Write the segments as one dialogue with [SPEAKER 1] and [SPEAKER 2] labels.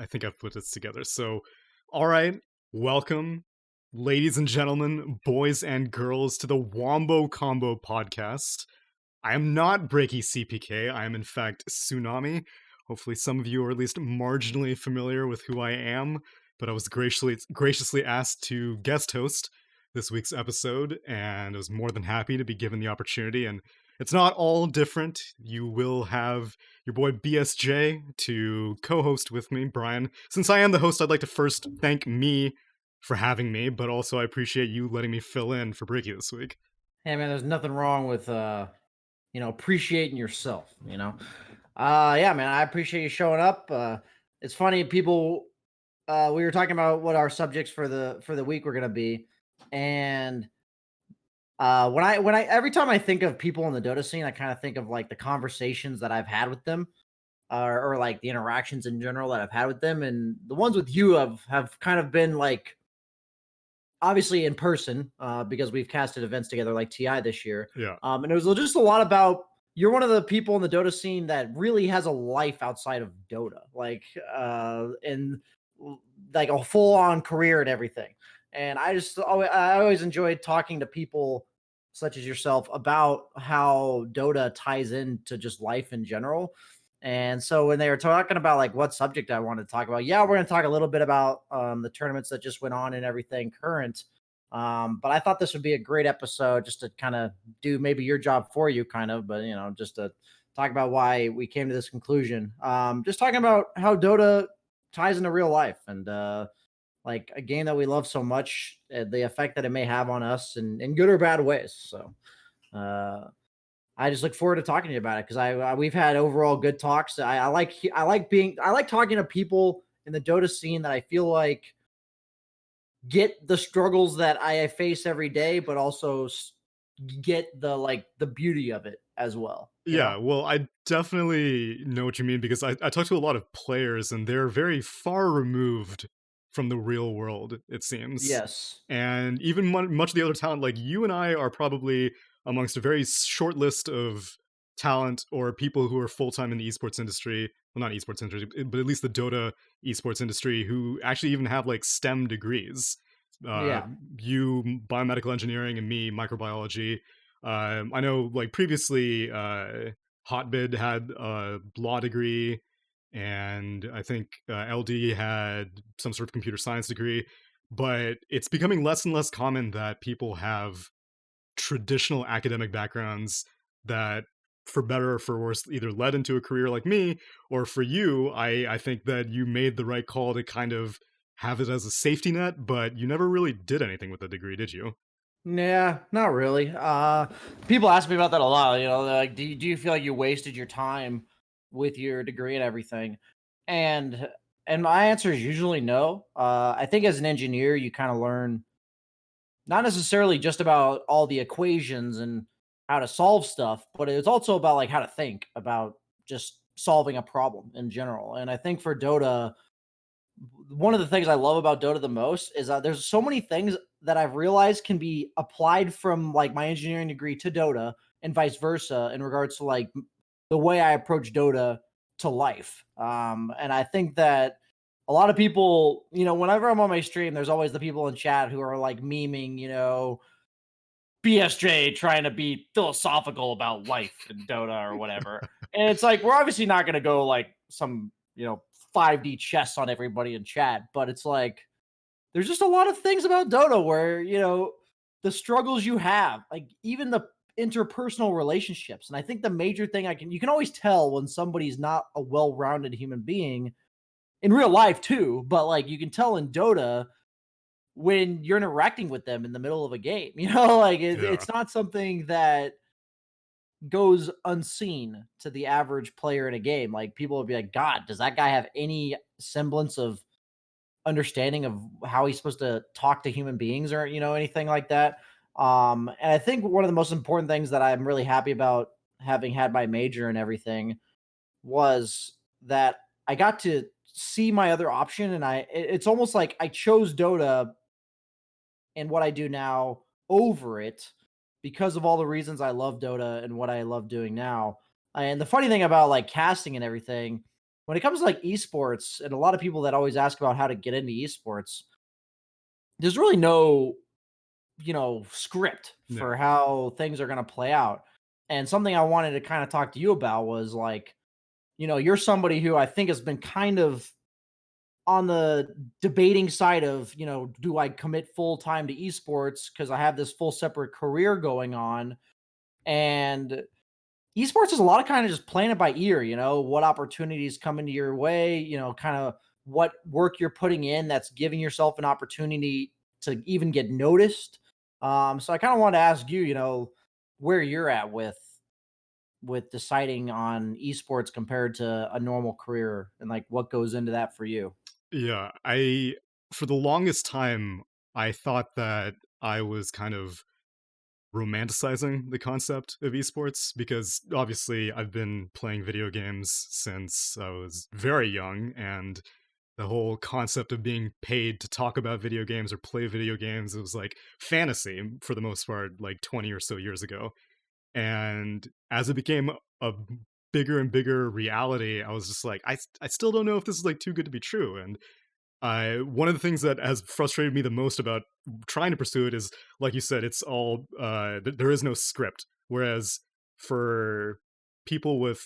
[SPEAKER 1] I think I've put this together. So, all right, welcome, ladies and gentlemen, boys and girls, to the Wombo Combo podcast. I am not Breaky CPK. I am, in fact, Tsunami. Hopefully, some of you are at least marginally familiar with who I am, but I was graciously asked to guest host this week's episode, and I was more than happy to be given the opportunity. And it's not all different. You will have your boy BSJ to co host with me, Brian. Since I am the host, I'd like to first thank me for having me, but also I appreciate you letting me fill in for Breaky this week.
[SPEAKER 2] Hey man, there's nothing wrong with appreciating yourself, Yeah, man, I appreciate you showing up. It's funny, people we were talking about what our subjects for the week were gonna be. And when I every time I think of people in the Dota scene, I kind of think of like the conversations that I've had with them, or like the interactions in general that I've had with them. And the ones with you have kind of been like obviously in person, because we've casted events together like TI this year.
[SPEAKER 1] Yeah.
[SPEAKER 2] And it was just a lot about you're one of the people in the Dota scene that really has a life outside of Dota, and like a full on career and everything. And I always enjoyed talking to people such as yourself about how Dota ties into just life in general. And so when they were talking about like what subject I wanted to talk about, yeah, we're going to talk a little bit about the tournaments that just went on and everything current. But I thought this would be a great episode just to kind of do maybe your job for you, kind of, but just to talk about why we came to this conclusion. Just talking about how Dota ties into real life and like a game that we love so much, the effect that it may have on us in good or bad ways. So, uh, I just look forward to talking to you about it because we've had overall good talks. I like talking to people in the Dota scene that I feel like get the struggles that I face every day, but also get the beauty of it as well.
[SPEAKER 1] Yeah, well, I definitely know what you mean because I talk to a lot of players and they're very far removed from the real world, it seems.
[SPEAKER 2] Yes.
[SPEAKER 1] And even much of the other talent, like you and I, are probably amongst a very short list of talent or people who are full time in the esports industry. Well, not esports industry, but at least the Dota esports industry, who actually even have like STEM degrees. Uh,
[SPEAKER 2] Yeah.
[SPEAKER 1] you biomedical engineering and me microbiology. I know, like previously, Hotbid had a law degree, and I think LD had some sort of computer science degree. But it's becoming less and less common that people have traditional academic backgrounds that, for better or for worse, either led into a career like me, or for you, I think that you made the right call to kind of have it as a safety net, but you never really did anything with the degree, did you?
[SPEAKER 2] Yeah, not really. People ask me about that a lot. They're like, do you feel like you wasted your time with your degree and everything? And and my answer is usually no. I think as an engineer, you kind of learn not necessarily just about all the equations and how to solve stuff, but it's also about like how to think about just solving a problem in general. And I think for Dota, one of the things I love about Dota the most is that there's so many things that I've realized can be applied from like my engineering degree to Dota and vice versa in regards to like the way I approach Dota to life. And I think that a lot of people, whenever I'm on my stream, there's always the people in chat who are like memeing, BSJ trying to be philosophical about life in Dota or whatever. And it's like, we're obviously not going to go like some, 5D chess on everybody in chat, but it's like, there's just a lot of things about Dota where, the struggles you have, like even the interpersonal relationships. And I think the major thing you can always tell when somebody's not a well rounded human being in real life too, but like you can tell in Dota when you're interacting with them in the middle of a game, like
[SPEAKER 1] Yeah.
[SPEAKER 2] it's not something that goes unseen to the average player in a game. Like people would be like, God, does that guy have any semblance of understanding of how he's supposed to talk to human beings or, anything like that? And I think one of the most important things that I'm really happy about having had my major and everything was that I got to see my other option. And it's almost like I chose Dota and what I do now over it because of all the reasons I love Dota and what I love doing now. And the funny thing about like casting and everything, when it comes to like esports, and a lot of people that always ask about how to get into esports, there's really no, script
[SPEAKER 1] Yeah.
[SPEAKER 2] for how things are going to play out. And something I wanted to kind of talk to you about was like, you're somebody who I think has been kind of on the debating side of, do I commit full time to esports because I have this full separate career going on? And esports is a lot of kind of just playing it by ear, what opportunities come into your way, kind of what work you're putting in that's giving yourself an opportunity to even get noticed. So I kind of want to ask you, where you're at with deciding on esports compared to a normal career and like what goes into that for you.
[SPEAKER 1] Yeah, I for the longest time I thought that I was kind of romanticizing the concept of esports because obviously I've been playing video games since I was very young, and the whole concept of being paid to talk about video games or play video games, it was like fantasy for the most part, like 20 or so years ago. And as it became a bigger and bigger reality, I was just like, I still don't know if this is like too good to be true. And one of the things that has frustrated me the most about trying to pursue it is, like you said, it's all there is no script. Whereas for people with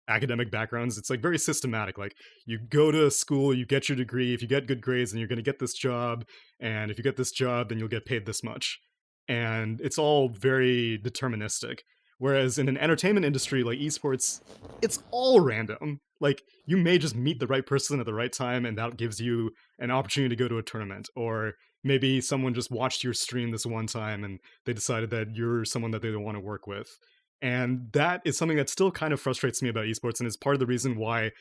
[SPEAKER 1] academic backgrounds, it's like very systematic. Like you go to school, you get your degree. If you get good grades, then you're going to get this job, and if you get this job, then you'll get paid this much. And it's all very deterministic. Whereas in an entertainment industry like esports, it's all random. Like you may just meet the right person at the right time, and that gives you an opportunity to go to a tournament. Or maybe someone just watched your stream this one time and they decided that you're someone that they don't want to work with. And that is something that still kind of frustrates me about esports, and is part of the reason why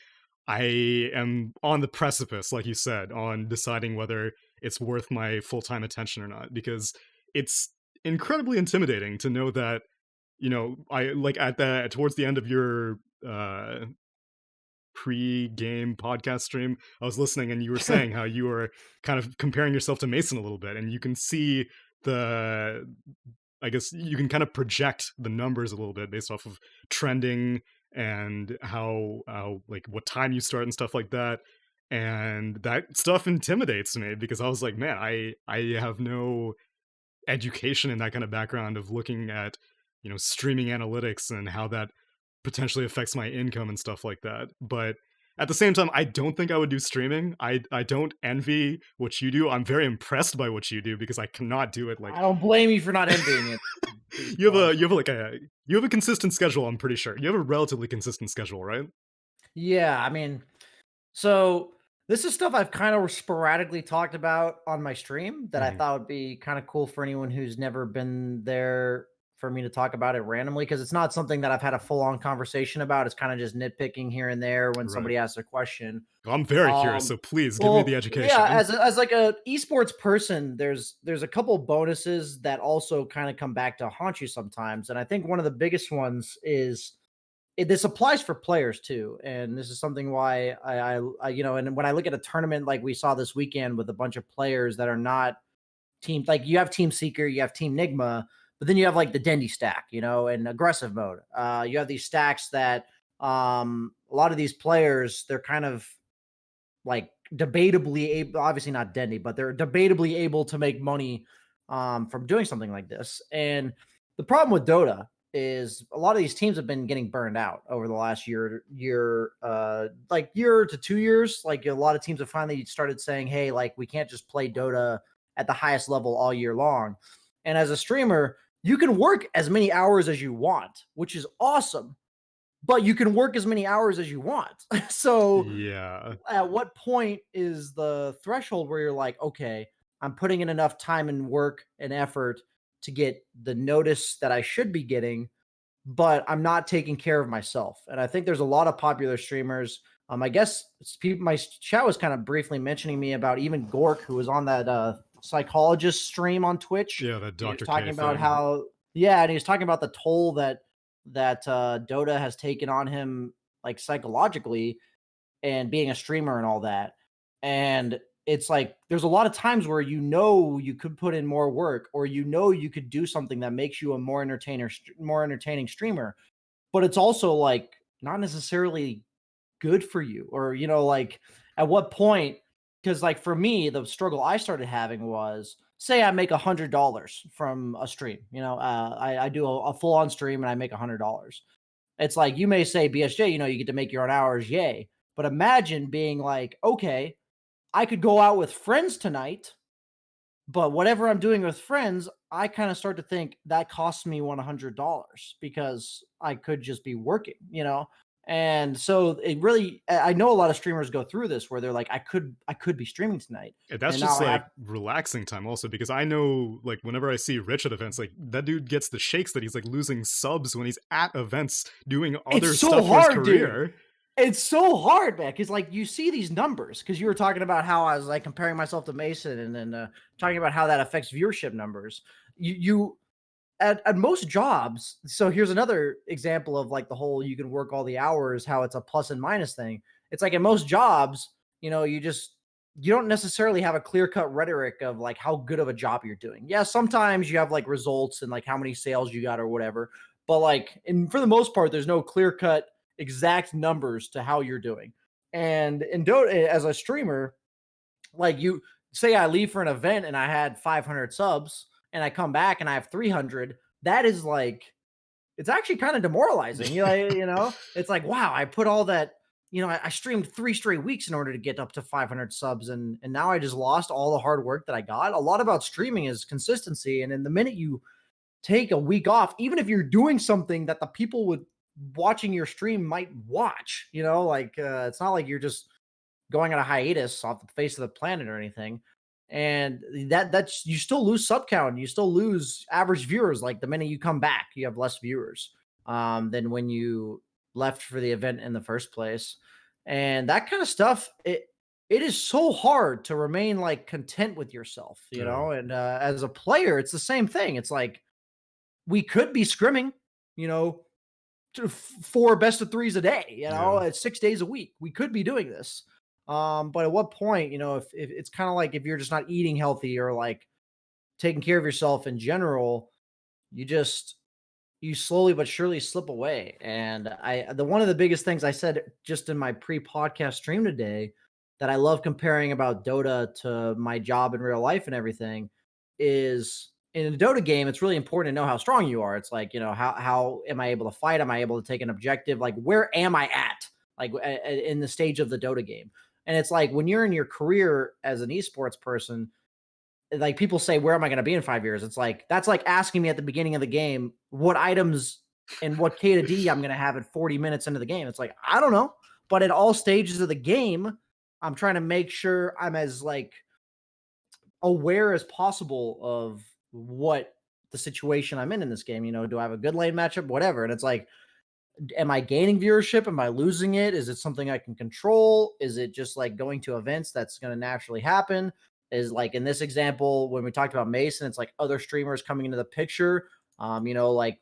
[SPEAKER 1] I am on the precipice, like you said, on deciding whether it's worth my full time attention or not. Because it's incredibly intimidating to know that, I like at the towards the end of your pre-game podcast stream, I was listening and you were saying how you were kind of comparing yourself to Mason a little bit, and you can see the I guess you can kind of project the numbers a little bit based off of trending and how like what time you start and stuff like that. And that stuff intimidates me because I was like, man, I have no education in that kind of background of looking at, streaming analytics and how that potentially affects my income and stuff like that. But at the same time, I don't think I would do streaming. I don't envy what you do. I'm very impressed by what you do because I cannot do it. Like
[SPEAKER 2] I don't blame you for not envying it, to be honest
[SPEAKER 1] you
[SPEAKER 2] with
[SPEAKER 1] have like a consistent schedule. I'm pretty sure you have a relatively consistent schedule, right?
[SPEAKER 2] you. Yeah, I mean, so this is stuff I've kind of sporadically talked about on my stream that I
[SPEAKER 1] Hmm.
[SPEAKER 2] thought would be kind of cool for anyone who's never been there for me to talk about it randomly, because it's not something that I've had a full on conversation about. It's kind of just nitpicking here and there when
[SPEAKER 1] Right.
[SPEAKER 2] somebody asks a question.
[SPEAKER 1] I'm very curious,
[SPEAKER 2] Um,
[SPEAKER 1] so please give me the
[SPEAKER 2] well, yeah,
[SPEAKER 1] education.
[SPEAKER 2] as like a esports person, there's a couple bonuses that also kind of come back to haunt you sometimes, and I think one of the biggest ones is this applies for players too, and this is something why and when I look at a tournament like we saw this weekend with a bunch of players that are not teams, like you have Team Seeker, you have Team Nigma, but then you have like the Dendy stack, and aggressive mode. You have these stacks that a lot of these players, they're kind of like debatably able, obviously not Dendy, but they're debatably able to make money from doing something like this. And the problem with Dota is a lot of these teams have been getting burned out over the last year to 2 years. Like a lot of teams have finally started saying, hey, like we can't just play Dota at the highest level all year long. And as a streamer, you can work as many hours as you want, which is awesome, but you can work as many hours as you want. So
[SPEAKER 1] Yeah.
[SPEAKER 2] at what point is the threshold where you're like, okay, I'm putting in enough time and work and effort to get the notice that I should be getting, but I'm not taking care of myself? And I think there's a lot of popular streamers. I guess my chat was kind of briefly mentioning me about even Gork, who was on that psychologist stream on Twitch.
[SPEAKER 1] Yeah, that
[SPEAKER 2] And he was
[SPEAKER 1] Dr.
[SPEAKER 2] talking
[SPEAKER 1] K
[SPEAKER 2] about
[SPEAKER 1] thing.
[SPEAKER 2] how, yeah, and he was talking about the toll that Dota has taken on him, like psychologically, and being a streamer and all that. And it's like there's a lot of times where you could put in more work, or you could do something that makes you a more entertaining streamer, but it's also like not necessarily good for you? Or, like at what point? Because like for me, the struggle I started having was say I make $100 from a stream. I do a full on stream and I make $100. It's like you may say BSJ, you get to make your own hours, yay. But imagine being like, okay, I could go out with friends tonight, but whatever I'm doing with friends, I kind of start to think that costs me $100 because I could just be working. And so it really, I know a lot of streamers go through this where they're like, I could be streaming tonight,
[SPEAKER 1] And that's
[SPEAKER 2] and now
[SPEAKER 1] just
[SPEAKER 2] I have.
[SPEAKER 1] like relaxing time also, because I know like whenever I see Rich at events, like that dude gets the shakes that he's like losing subs when he's at events doing
[SPEAKER 2] It's
[SPEAKER 1] other
[SPEAKER 2] so
[SPEAKER 1] stuff for his
[SPEAKER 2] hard, dude.
[SPEAKER 1] career.
[SPEAKER 2] It's so hard, man, because like you see these numbers, because you were talking about how I was like comparing myself to Mason, and then talking about how that affects viewership numbers. You at most jobs. So here's another example of like the whole you can work all the hours, how it's a plus and minus thing. It's like in most jobs, you don't necessarily have a clear cut rhetoric of like how good of a job you're doing. Yeah, sometimes you have like results and like how many sales you got or whatever, but like, and for the most part, there's no clear cut exact numbers to how you're doing. And in Dota, as a streamer, like you say I leave for an event and I had 500 subs and I come back and I have 300, that is like, it's actually kind of demoralizing. It's like, wow, I put all that, I streamed 3 straight weeks in order to get up to 500 subs. And now I just lost all the hard work that I got. A lot about streaming is consistency. And in the minute you take a week off, even if you're doing something that the people would watching your stream might watch, it's not like you're just going on a hiatus off the face of the planet or anything. And that's you still lose sub count, you still lose average viewers. Like the minute you come back, you have less viewers than when you left for the event in the first place. And that kind of stuff, it is so hard to remain like content with yourself,
[SPEAKER 1] Yeah.
[SPEAKER 2] and as a player, it's the same thing. It's like we could be scrimming, you know, to 4 best of 3s a day,
[SPEAKER 1] Yeah.
[SPEAKER 2] it's 6 days a week. We could be doing this. But at what point, if it's kind of like if you're just not eating healthy or like taking care of yourself in general, you just you slowly but surely slip away. And the one of the biggest things I said just in my pre-podcast stream today that I love comparing about Dota to my job in real life and everything is in a Dota game, it's really important to know how strong you are. It's like, how am I able to fight? Am I able to take an objective? Like, where am I at? Like in the stage of the Dota game. And it's like when you're in your career as an esports person, like people say, where am I going to be in 5 years? It's like, that's like asking me at the beginning of the game, what items and what K to D I'm going to have at 40 minutes into the game. It's like, I don't know. But at all stages of the game, I'm trying to make sure I'm as like aware as possible of what the situation I'm in this game. Do I have a good lane matchup? Whatever. And it's like, am I gaining viewership? Am I losing it? Is it something I can control? Is it just like going to events that's going to naturally happen? Is like in this example, when we talked about Mason, it's like other streamers coming into the picture. Like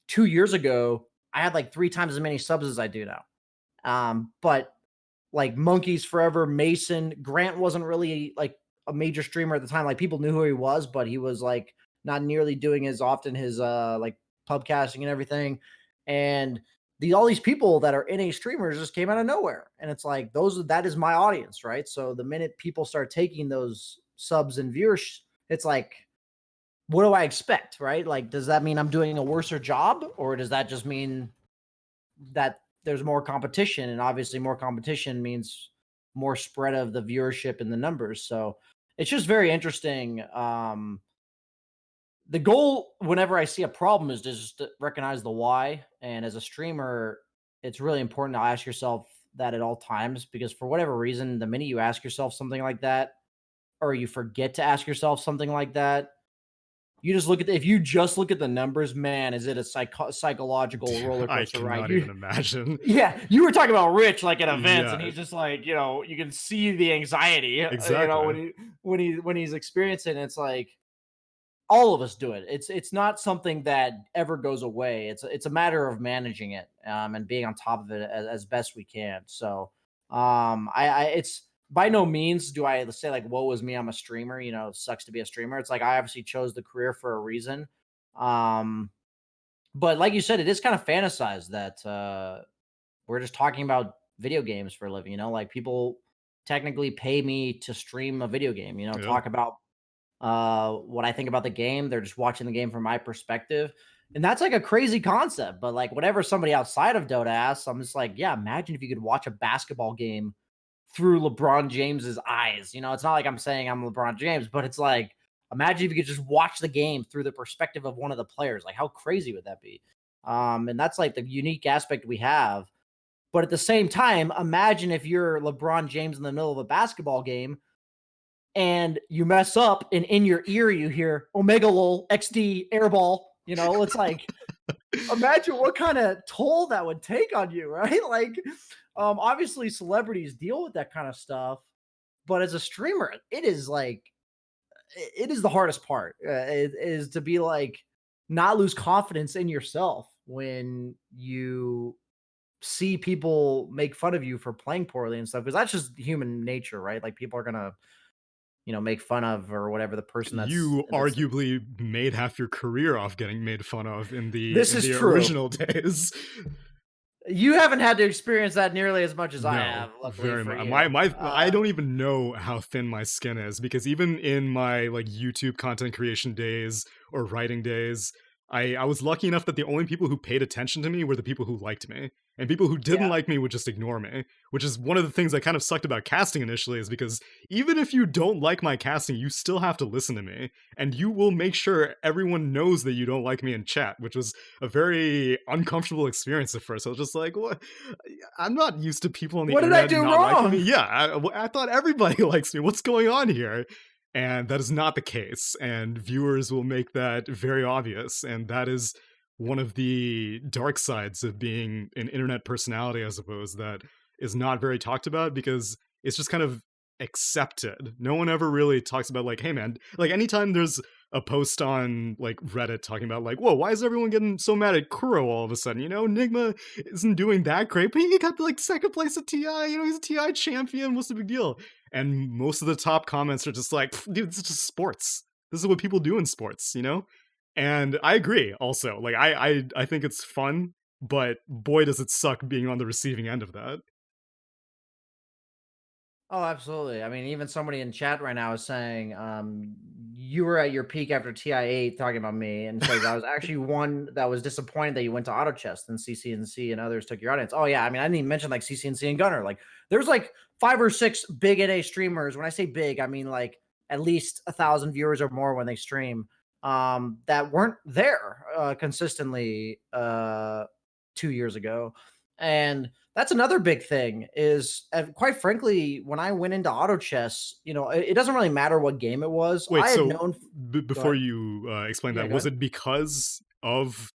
[SPEAKER 2] 2 years ago, I had like 3 times as many subs as I do now. But like Monkeys Forever, Mason, Grant wasn't really like a major streamer at the time. Like people knew who he was, but he was like not nearly doing as often his like pubcasting and everything. And all these people that are NA streamers just came out of nowhere. And it's like that is my audience, right? So the minute people start taking those subs and viewers, it's like, what do I expect, right? Like, does that mean I'm doing a worser job, or does that just mean that there's more competition? And obviously more competition means more spread of the viewership and the numbers. So it's just very interesting. The goal whenever I see a problem is to just recognize the why. And as a streamer, it's really important to ask yourself that at all times, because for whatever reason, the minute you ask yourself something like that, or you forget to ask yourself something like that, you just look at if you just look at the numbers, man, is it a psychological roller
[SPEAKER 1] I
[SPEAKER 2] coaster ride?
[SPEAKER 1] cannot even imagine.
[SPEAKER 2] Yeah, you were talking about Rich like at events, and
[SPEAKER 1] Yeah,
[SPEAKER 2] he's just like, you can see the anxiety,
[SPEAKER 1] exactly.
[SPEAKER 2] when he's experiencing it. It's like all of us do it. It's not something that ever goes away. It's a matter of managing it and being on top of it as best we can. So I it's by no means do I say like, woe is me, I'm a streamer, it sucks to be a streamer. It's like I obviously chose the career for a reason. But like you said, it is kind of fantasized that we're just talking about video games for a living. Like people technically pay me to stream a video game.
[SPEAKER 1] Yeah.
[SPEAKER 2] Talk about what I think about the game. They're just watching the game from my perspective. And that's like a crazy concept. But like whatever somebody outside of Dota asks, I'm just like, yeah, imagine if you could watch a basketball game through LeBron James's eyes. It's not like I'm saying I'm LeBron James, but it's like, imagine if you could just watch the game through the perspective of one of the players. Like, how crazy would that be? And that's like the unique aspect we have. But at the same time, imagine if you're LeBron James in the middle of a basketball game and you mess up, and in your ear you hear Omega Lol XD airball. It's like, imagine what kind of toll that would take on you, right? Like, obviously celebrities deal with that kind of stuff, but as a streamer, it is like, it is the hardest part. It is to be like, not lose confidence in yourself when you see people make fun of you for playing poorly and stuff, because that's just human nature, right? Like people are gonna, make fun of or whatever the person that's
[SPEAKER 1] You arguably made half your career off getting made fun of in the
[SPEAKER 2] this
[SPEAKER 1] in
[SPEAKER 2] is
[SPEAKER 1] the
[SPEAKER 2] true.
[SPEAKER 1] original days.
[SPEAKER 2] You haven't had to experience that nearly as much as I
[SPEAKER 1] No,
[SPEAKER 2] have, luckily
[SPEAKER 1] very
[SPEAKER 2] for
[SPEAKER 1] much.
[SPEAKER 2] you.
[SPEAKER 1] I don't even know how thin my skin is because even in my like YouTube content creation days or writing days, I was lucky enough that the only people who paid attention to me were the people who liked me. And people who didn't
[SPEAKER 2] Yeah.
[SPEAKER 1] like me would just ignore me, which is one of the things that kind of sucked about casting initially is because even if you don't like my casting, you still have to listen to me and you will make sure everyone knows that you don't like me in chat, which was a very uncomfortable experience at first. I was just like, what? I'm not used to people on the
[SPEAKER 2] What did I
[SPEAKER 1] internet
[SPEAKER 2] do
[SPEAKER 1] not liking me.
[SPEAKER 2] wrong?
[SPEAKER 1] Yeah, I thought everybody likes me. What's going on here? And that is not the case. And viewers will make that very obvious. And that is one of the dark sides of being an internet personality, I suppose, that is not very talked about because it's just kind of accepted. No one ever really talks about, like, hey man, like anytime there's a post on like Reddit talking about like, whoa, why is everyone getting so mad at Kuro all of a sudden? Nigma isn't doing that great, but he got like second place at TI. He's a TI champion. What's the big deal? And most of the top comments are just like, dude, this is just sports. This is what people do in sports. And I agree. Also, like, I think it's fun, but boy, does it suck being on the receiving end of that.
[SPEAKER 2] Oh, absolutely. I mean, even somebody in chat right now is saying, you were at your peak after TI8 talking about me, and says I was actually one that was disappointed that you went to auto chess and CCNC and others took your audience. Oh yeah, I mean, I didn't even mention like CCNC and Gunner. Like, there's like 5 or 6 big NA streamers. When I say big, I mean like at least 1,000 viewers or more when they stream. That weren't there consistently 2 years ago, and that's another big thing is, quite frankly, when I went into auto chess, it doesn't really matter what game it was.
[SPEAKER 1] Wait,
[SPEAKER 2] I had
[SPEAKER 1] so
[SPEAKER 2] known. Go
[SPEAKER 1] before
[SPEAKER 2] ahead.
[SPEAKER 1] you explain
[SPEAKER 2] Yeah,
[SPEAKER 1] that,
[SPEAKER 2] go
[SPEAKER 1] was
[SPEAKER 2] ahead.
[SPEAKER 1] it because of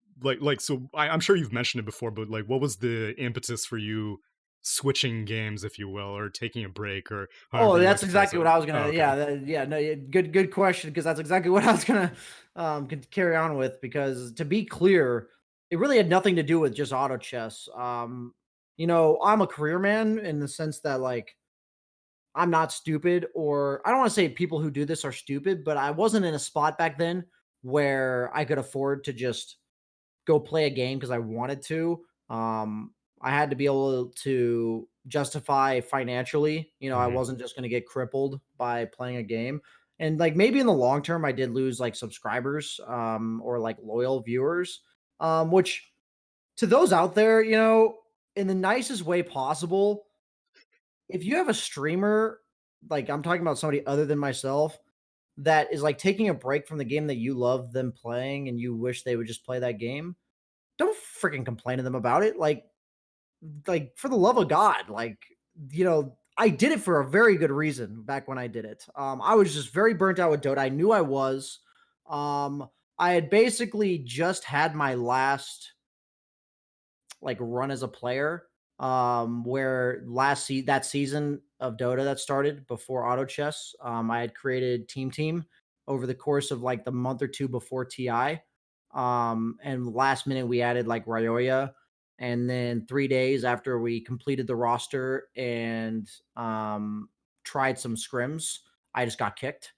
[SPEAKER 1] so I'm sure you've mentioned it before, but like, what was the impetus for you switching games, if you will, or taking a break, or however
[SPEAKER 2] Oh,
[SPEAKER 1] you like
[SPEAKER 2] that's
[SPEAKER 1] to phrase
[SPEAKER 2] exactly
[SPEAKER 1] it?
[SPEAKER 2] what I was
[SPEAKER 1] Oh,
[SPEAKER 2] gonna.
[SPEAKER 1] okay.
[SPEAKER 2] Yeah, yeah, no, yeah, good question, because that's exactly what I was gonna carry on with. Because to be clear, it really had nothing to do with just auto chess. I'm a career man in the sense that like I'm not stupid, or I don't want to say people who do this are stupid, but I wasn't in a spot back then where I could afford to just go play a game because I wanted to. I had to be able to justify financially. I
[SPEAKER 1] Mhm.
[SPEAKER 2] wasn't just going to get crippled by playing a game. And like maybe in the long term, I did lose like subscribers or like loyal viewers, which to those out there, in the nicest way possible, if you have a streamer, like I'm talking about somebody other than myself, that is like taking a break from the game that you love them playing and you wish they would just play that game, don't freaking complain to them about it. Like for the love of God, like, I did it for a very good reason back when I did it. I was just very burnt out with Dota. I knew I was. Um, I had basically just had my last like run as a player, where that season of Dota that started before auto chess, I had created team over the course of like the month or two before TI, and last minute we added like Ryoya, and then 3 days after we completed the roster and tried some scrims, I just got kicked.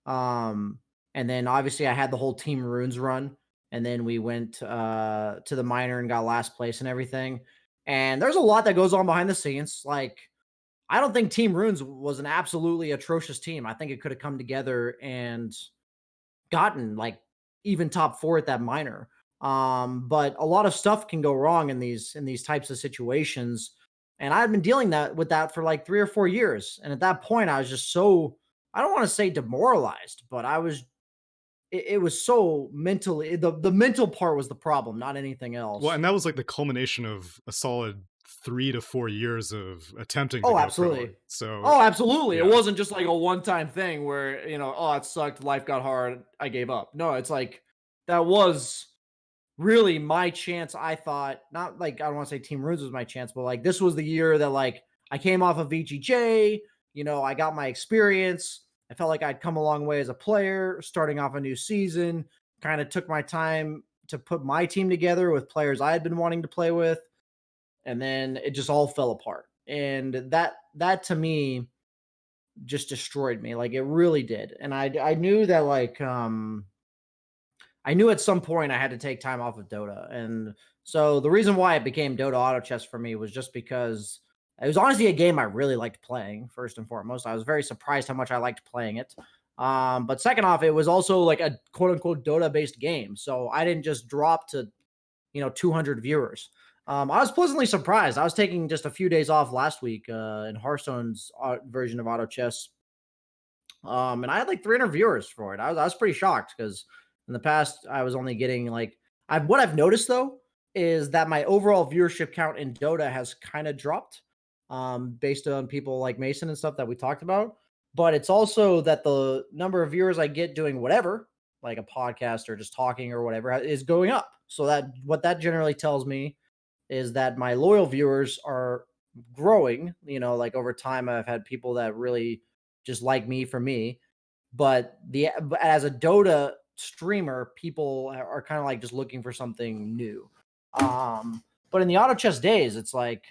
[SPEAKER 2] um and then obviously I had the whole Team Runes run, and then we went to the minor and got last place and everything. And there's a lot that goes on behind the scenes. Like, I don't think Team Runes was an absolutely atrocious team. I think it could have come together and gotten like even top four at that minor. But a lot of stuff can go wrong in these types of situations. And I've been dealing that with that for like 3 or 4 years. And at that point, I was just so, I don't want to say demoralized, but it was so mentally, the mental part was the problem, not anything
[SPEAKER 1] Well,
[SPEAKER 2] else.
[SPEAKER 1] and that was like the culmination of a solid 3 to 4 years of attempting to
[SPEAKER 2] Oh,
[SPEAKER 1] go pro.
[SPEAKER 2] absolutely.
[SPEAKER 1] So
[SPEAKER 2] Oh, absolutely. It
[SPEAKER 1] yeah.
[SPEAKER 2] wasn't just like a one-time thing where, oh, it sucked, life got hard, I gave up. No, it's like that was really my chance. I thought, not like I don't want to say Team Runes was my chance, but like this was the year that like I came off of VGJ, I got my experience. I felt like I'd come a long way as a player, starting off a new season, kind of took my time to put my team together with players I had been wanting to play with, and then it just all fell apart. And that to me just destroyed me. Like it really did. And I knew that I knew at some point I had to take time off of Dota. And so the reason why it became Dota Auto Chess for me was just because it was honestly a game I really liked playing, first and foremost. I was very surprised how much I liked playing it. But second off, it was also like a quote unquote Dota based game. So I didn't just drop to, 200 viewers. I was pleasantly surprised. I was taking just a few days off last week in Hearthstone's version of Auto Chess, and I had like 300 viewers for it. I was pretty shocked because in the past I was only getting like what I've noticed though is that my overall viewership count in Dota has kind of dropped, based on people like Mason and stuff that we talked about. But it's also that the number of viewers I get doing whatever, like a podcast or just talking or whatever, is going up. So that what that generally tells me is that my loyal viewers are growing. Like over time, I've had people that really just like me for me. But as a Dota streamer, people are kind of like just looking for something new. But in the auto chess days, it's like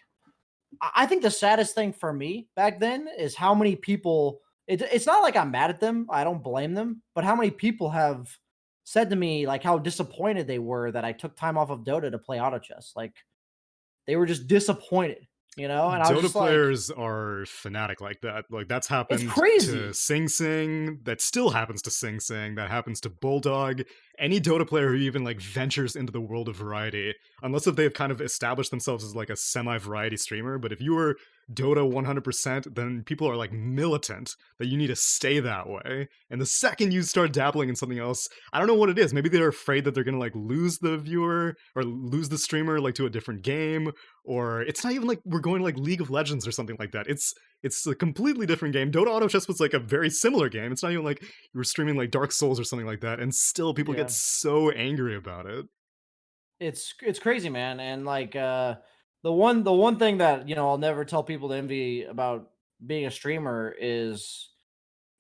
[SPEAKER 2] I think the saddest thing for me back then is how many people. It's not like I'm mad at them. I don't blame them, but how many people have said to me like how disappointed they were that I took time off of Dota to play auto chess. Like they were just disappointed, and I was
[SPEAKER 1] Dota
[SPEAKER 2] just like,
[SPEAKER 1] players are fanatic like that. Like that's
[SPEAKER 2] it's
[SPEAKER 1] happened to
[SPEAKER 2] crazy.
[SPEAKER 1] Sing Sing. That still happens to Sing Sing. That happens to Bulldog. Any Dota player who even like ventures into the world of variety, unless if they've kind of established themselves as like a semi-variety streamer. But if you were Dota 100%, then people are like militant that you need to stay that way. And the second you start dabbling in something else, I don't know what it is. Maybe they're afraid that they're gonna like lose the viewer or lose the streamer like to a different game, or it's not even like we're going to like League of Legends or something like that. It's a completely different game. Dota Auto Chess was like a very similar game. It's not even like you were streaming like Dark Souls or something like that, and still people get
[SPEAKER 2] Yeah.
[SPEAKER 1] so angry about it.
[SPEAKER 2] It's crazy, man. And like the one thing that, I'll never tell people to envy about being a streamer is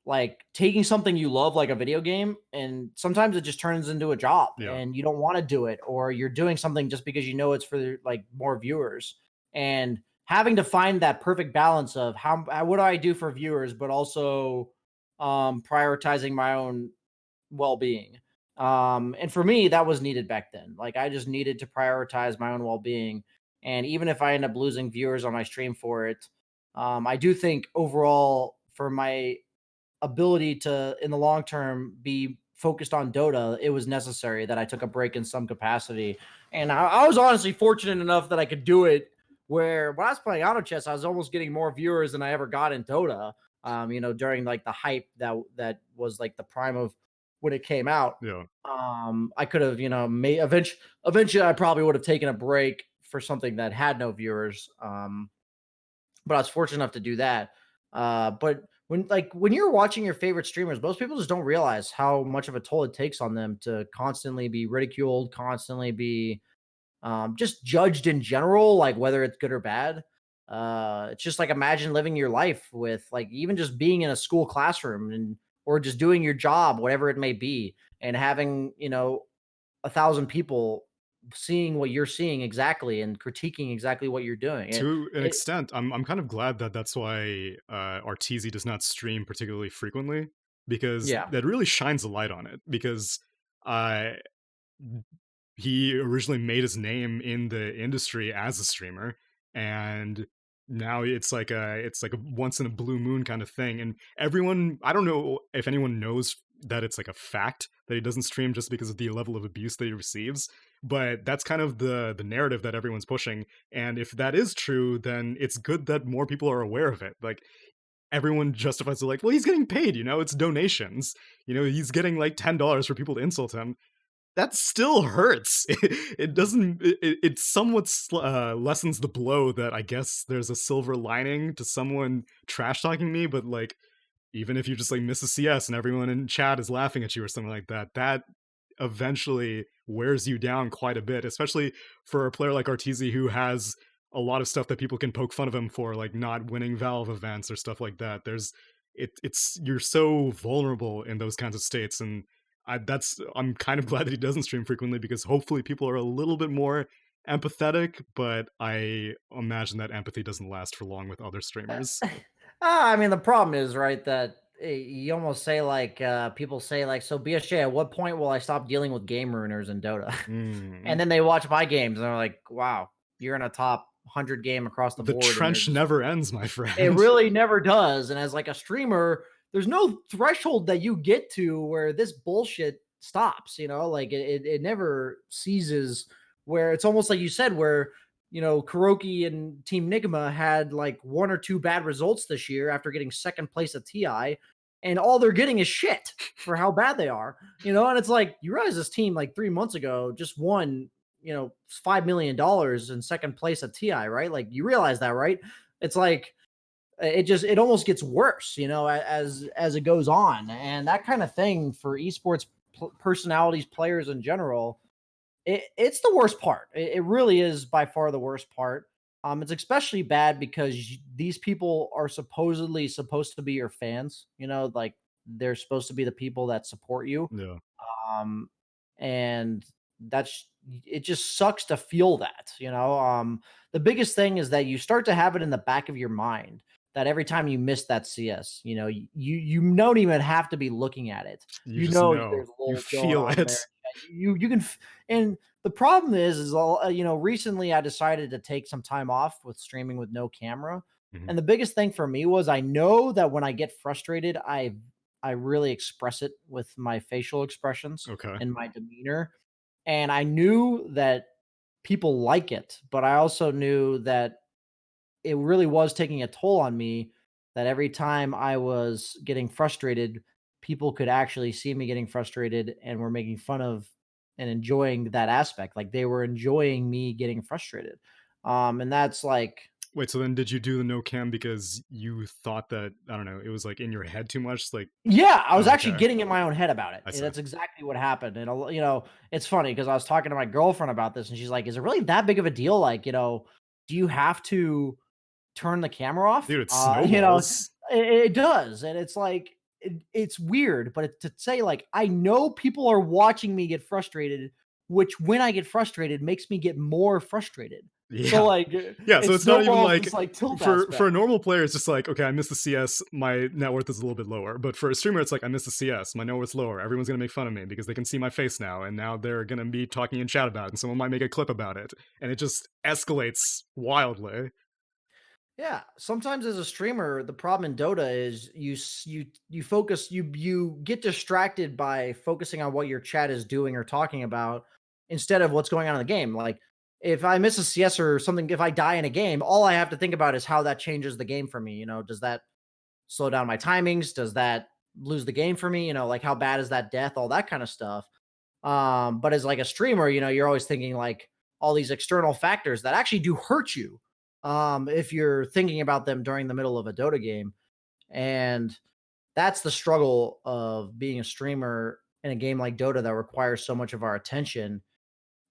[SPEAKER 2] like taking something you love like a video game and sometimes it just turns into a job
[SPEAKER 1] Yeah.
[SPEAKER 2] and you don't want to do it, or you're doing something just because you know it's for like more viewers, and having to find that perfect balance of what do I do for viewers but also prioritizing my own well-being. And for me that was needed back then. Like I just needed to prioritize my own well-being, and even if I end up losing viewers on my stream for it, I do think overall for my ability to in the long term be focused on Dota, it was necessary that I took a break in some capacity. And I was honestly fortunate enough that I could do it where when I was playing auto chess, I was almost getting more viewers than I ever got in Dota. During like the hype that was like the prime of when it came out.
[SPEAKER 1] Yeah.
[SPEAKER 2] I could have, made eventually I probably would have taken a break for something that had no viewers. But I was fortunate enough to do that. But when you're watching your favorite streamers, most people just don't realize how much of a toll it takes on them to constantly be ridiculed, constantly be just judged in general, like whether it's good or bad. It's just like imagine living your life with like even just being in a school classroom and or just doing your job, whatever it may be, and having 1,000 people seeing what you're seeing exactly and critiquing exactly what you're doing.
[SPEAKER 1] To an
[SPEAKER 2] It
[SPEAKER 1] extent, I'm kind of glad that that's why Arteezy does not stream particularly frequently, because
[SPEAKER 2] yeah.
[SPEAKER 1] that really shines a light on it. Because uh, he originally made his name in the industry as a streamer, and now it's like a once in a blue moon kind of thing. And everyone, I don't know if anyone knows that it's like a fact that he doesn't stream just because of the level of abuse that he receives, but that's kind of the narrative that everyone's pushing. And if that is true, then it's good that more people are aware of it. Like, everyone justifies it like, well, he's getting paid, it's donations. He's getting like $10 for people to insult him. That still hurts. It doesn't. It somewhat lessens the blow that I guess there's a silver lining to someone trash talking me, but like, even if you just like miss a CS and everyone in chat is laughing at you or something like that, that eventually wears you down quite a bit, especially for a player like Arteezy who has a lot of stuff that people can poke fun of him for, like not winning Valve events or stuff like that. It's you're so vulnerable in those kinds of states, and I'm kind of glad that he doesn't stream frequently because hopefully people are a little bit more empathetic, but I imagine that empathy doesn't last for long with other streamers.
[SPEAKER 2] I mean, the problem is, right, that you almost say like people say like, so BSJ, at what point will I stop dealing with game ruiners in Dota? And
[SPEAKER 1] Mm.
[SPEAKER 2] then they watch my games and they're like, wow, you're in a top 100 game across the
[SPEAKER 1] The
[SPEAKER 2] board, and they're
[SPEAKER 1] trench
[SPEAKER 2] just
[SPEAKER 1] never ends, my
[SPEAKER 2] it
[SPEAKER 1] friend.
[SPEAKER 2] really never does. And as like a streamer, there's no threshold that you get to where this bullshit stops, like it never ceases, where it's almost like you said, where Kuroki and Team Nigma had like one or two bad results this year after getting second place at TI, and all they're getting is shit for how bad they are, and it's like you realize this team like 3 months ago just won, $5 million in second place at TI, right? Like you realize that, right? It's like it almost gets worse, as it goes on, and that kind of thing for esports personalities, players in general. It's the worst part. It really is by far the worst part. It's especially bad because these people are supposedly supposed to be your fans. Like they're supposed to be the people that support you.
[SPEAKER 1] Yeah.
[SPEAKER 2] Um, and that's it. Just sucks to feel that. The biggest thing is that you start to have it in the back of your mind that every time you miss that CS, you don't even have to be looking at it.
[SPEAKER 1] You
[SPEAKER 2] You
[SPEAKER 1] just
[SPEAKER 2] know
[SPEAKER 1] know.
[SPEAKER 2] there's
[SPEAKER 1] You
[SPEAKER 2] lulls going
[SPEAKER 1] feel
[SPEAKER 2] on there.
[SPEAKER 1] it.
[SPEAKER 2] You can and the problem is all recently I decided to take some time off with streaming with no camera.
[SPEAKER 1] Mhm.
[SPEAKER 2] And the biggest thing for me was I know that when I get frustrated, I really express it with my facial expressions
[SPEAKER 1] Okay.
[SPEAKER 2] and my demeanor. And I knew that people like it, but I also knew that it really was taking a toll on me, that every time I was getting frustrated, people could actually see me getting frustrated and were making fun of and enjoying that aspect. Like they were enjoying me getting frustrated. And that's like,
[SPEAKER 1] Wait, so then did you do the no cam because you thought that, I don't know, it was like in your head too much? Like,
[SPEAKER 2] yeah, I was
[SPEAKER 1] oh,
[SPEAKER 2] actually
[SPEAKER 1] okay.
[SPEAKER 2] getting in my own head about it.
[SPEAKER 1] I
[SPEAKER 2] And
[SPEAKER 1] see.
[SPEAKER 2] that's exactly what happened. And it's funny because I was talking to my girlfriend about this, and she's like, "Is it really that big of a deal? Like, do you have to turn the camera off?"
[SPEAKER 1] Dude, it snowballs.
[SPEAKER 2] It does, and it's like it's weird, but to say like I know people are watching me get frustrated, which when I get frustrated makes me get more frustrated. So
[SPEAKER 1] Yeah.
[SPEAKER 2] like
[SPEAKER 1] Yeah, so
[SPEAKER 2] it
[SPEAKER 1] it's not even
[SPEAKER 2] snowballs
[SPEAKER 1] like
[SPEAKER 2] this like tilt
[SPEAKER 1] for
[SPEAKER 2] aspect.
[SPEAKER 1] a normal player, it's just like, okay, I missed the CS, my net worth is a little bit lower. But for a streamer, it's like I missed the CS, my net worth's lower. Everyone's gonna make fun of me because they can see my face now, and now they're gonna be talking in chat about it, and someone might make a clip about it, and it just escalates wildly.
[SPEAKER 2] Yeah, sometimes as a streamer, the problem in Dota is you focus you get distracted by focusing on what your chat is doing or talking about instead of what's going on in the game. Like if I miss a CS or something, if I die in a game, all I have to think about is how that changes the game for me. Does that slow down my timings? Does that lose the game for me? Like how bad is that death? All that kind of stuff. But as like a streamer, you're always thinking like all these external factors that actually do hurt you if you're thinking about them during the middle of a Dota game. And that's the struggle of being a streamer in a game like Dota that requires so much of our attention,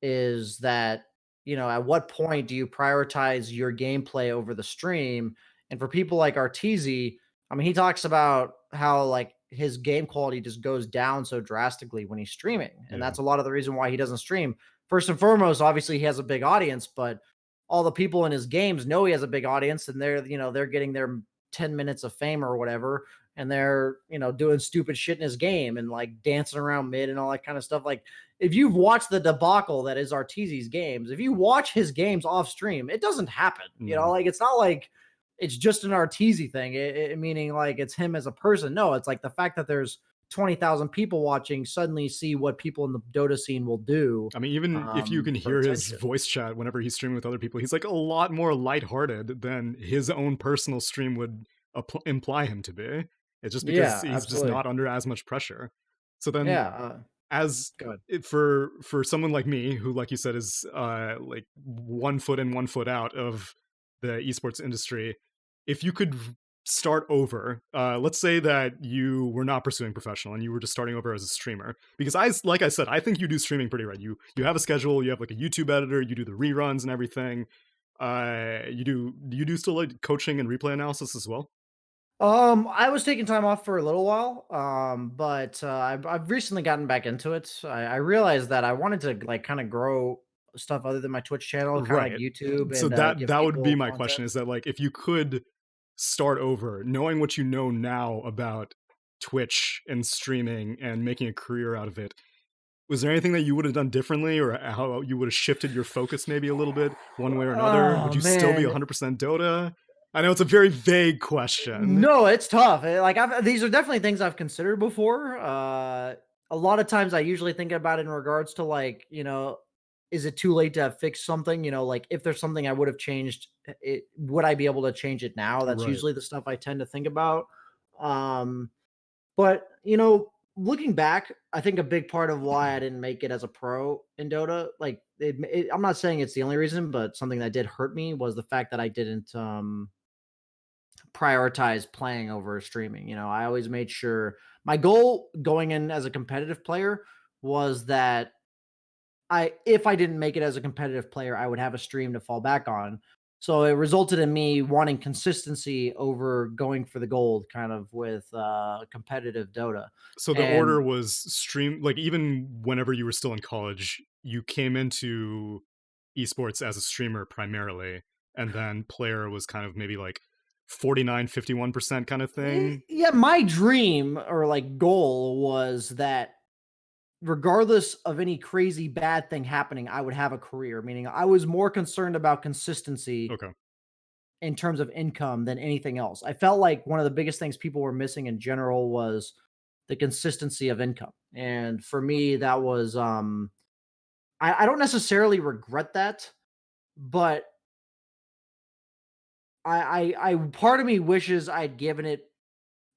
[SPEAKER 2] is that, at what point do you prioritize your gameplay over the stream? And for people like Arteezy, I mean, he talks about how like his game quality just goes down so drastically when he's streaming. And
[SPEAKER 1] Yeah.
[SPEAKER 2] that's a lot of the reason why he doesn't stream. First and foremost, obviously he has a big audience, but all the people in his games know he has a big audience, and they're getting their 10 minutes of fame or whatever. and they're, doing stupid shit in his game and like dancing around mid and all that kind of stuff. Like, if you've watched the debacle that is Arteezy's games, if you watch his games off stream, it doesn't happen.
[SPEAKER 1] No.
[SPEAKER 2] Like, it's not like it's just an Arteezy thing, meaning like it's him as a person. No, it's like the fact that there's 20,000 people watching suddenly see what people in the Dota scene will do,
[SPEAKER 1] I mean, even if you can
[SPEAKER 2] for
[SPEAKER 1] hear his
[SPEAKER 2] attention.
[SPEAKER 1] voice chat whenever he's streaming with other people, he's like a lot more lighthearted than his own personal stream would imply him to be. It's just because
[SPEAKER 2] Yeah,
[SPEAKER 1] he's just
[SPEAKER 2] absolutely.
[SPEAKER 1] not under as much pressure. So then,
[SPEAKER 2] Yeah,
[SPEAKER 1] as
[SPEAKER 2] good.
[SPEAKER 1] for someone like me, who, like you said, is like 1 foot in, 1 foot out of the esports industry, if you could start over, let's say that you were not pursuing professional and you were just starting over as a streamer, because like I said, I think you do streaming pretty right. You have a schedule, you have like a YouTube editor, you do the reruns and everything. You do still like coaching and replay analysis as well?
[SPEAKER 2] I was taking time off for a little while, but I've recently gotten back into it. I realized that I wanted to like kind of grow stuff other than my Twitch channel, kind of like
[SPEAKER 1] Right.
[SPEAKER 2] YouTube,
[SPEAKER 1] So
[SPEAKER 2] and
[SPEAKER 1] that
[SPEAKER 2] give
[SPEAKER 1] that would be
[SPEAKER 2] people
[SPEAKER 1] my
[SPEAKER 2] content.
[SPEAKER 1] question, is that like if you could start over, knowing what you know now about Twitch and streaming and making a career out of it, was there anything that you would have done differently, or how you would have shifted your focus maybe a little bit one way or another? Would
[SPEAKER 2] Oh
[SPEAKER 1] you still be
[SPEAKER 2] man,
[SPEAKER 1] 100% Dota? I know it's a very vague question.
[SPEAKER 2] no, it's tough. Like, these are definitely things I've considered before. A lot of times I usually think about it in regards to like, is it too late to have fixed something? Like if there's something I would have changed, would I be able to change it now? That's
[SPEAKER 1] Right.
[SPEAKER 2] usually the stuff I tend to think about. Um, but looking back, I think a big part of why I didn't make it as a pro in Dota, like I'm not saying it's the only reason, but something that did hurt me was the fact that I didn't prioritize playing over streaming. I always made sure my goal going in as a competitive player was that if I didn't make it as a competitive player, I would have a stream to fall back on. So it resulted in me wanting consistency over going for the gold kind of with competitive Dota.
[SPEAKER 1] So the
[SPEAKER 2] And
[SPEAKER 1] order was stream, like even whenever you were still in college, you came into esports as a streamer primarily, and then player was kind of maybe like 49-51% kind of thing.
[SPEAKER 2] yeah, my dream or like goal was that regardless of any crazy bad thing happening, I would have a career. Meaning, I was more concerned about consistency
[SPEAKER 1] Okay.
[SPEAKER 2] in terms of income than anything else. I felt like one of the biggest things people were missing in general was the consistency of income. And for me, that was I don't necessarily regret that, but I part of me wishes I'd given it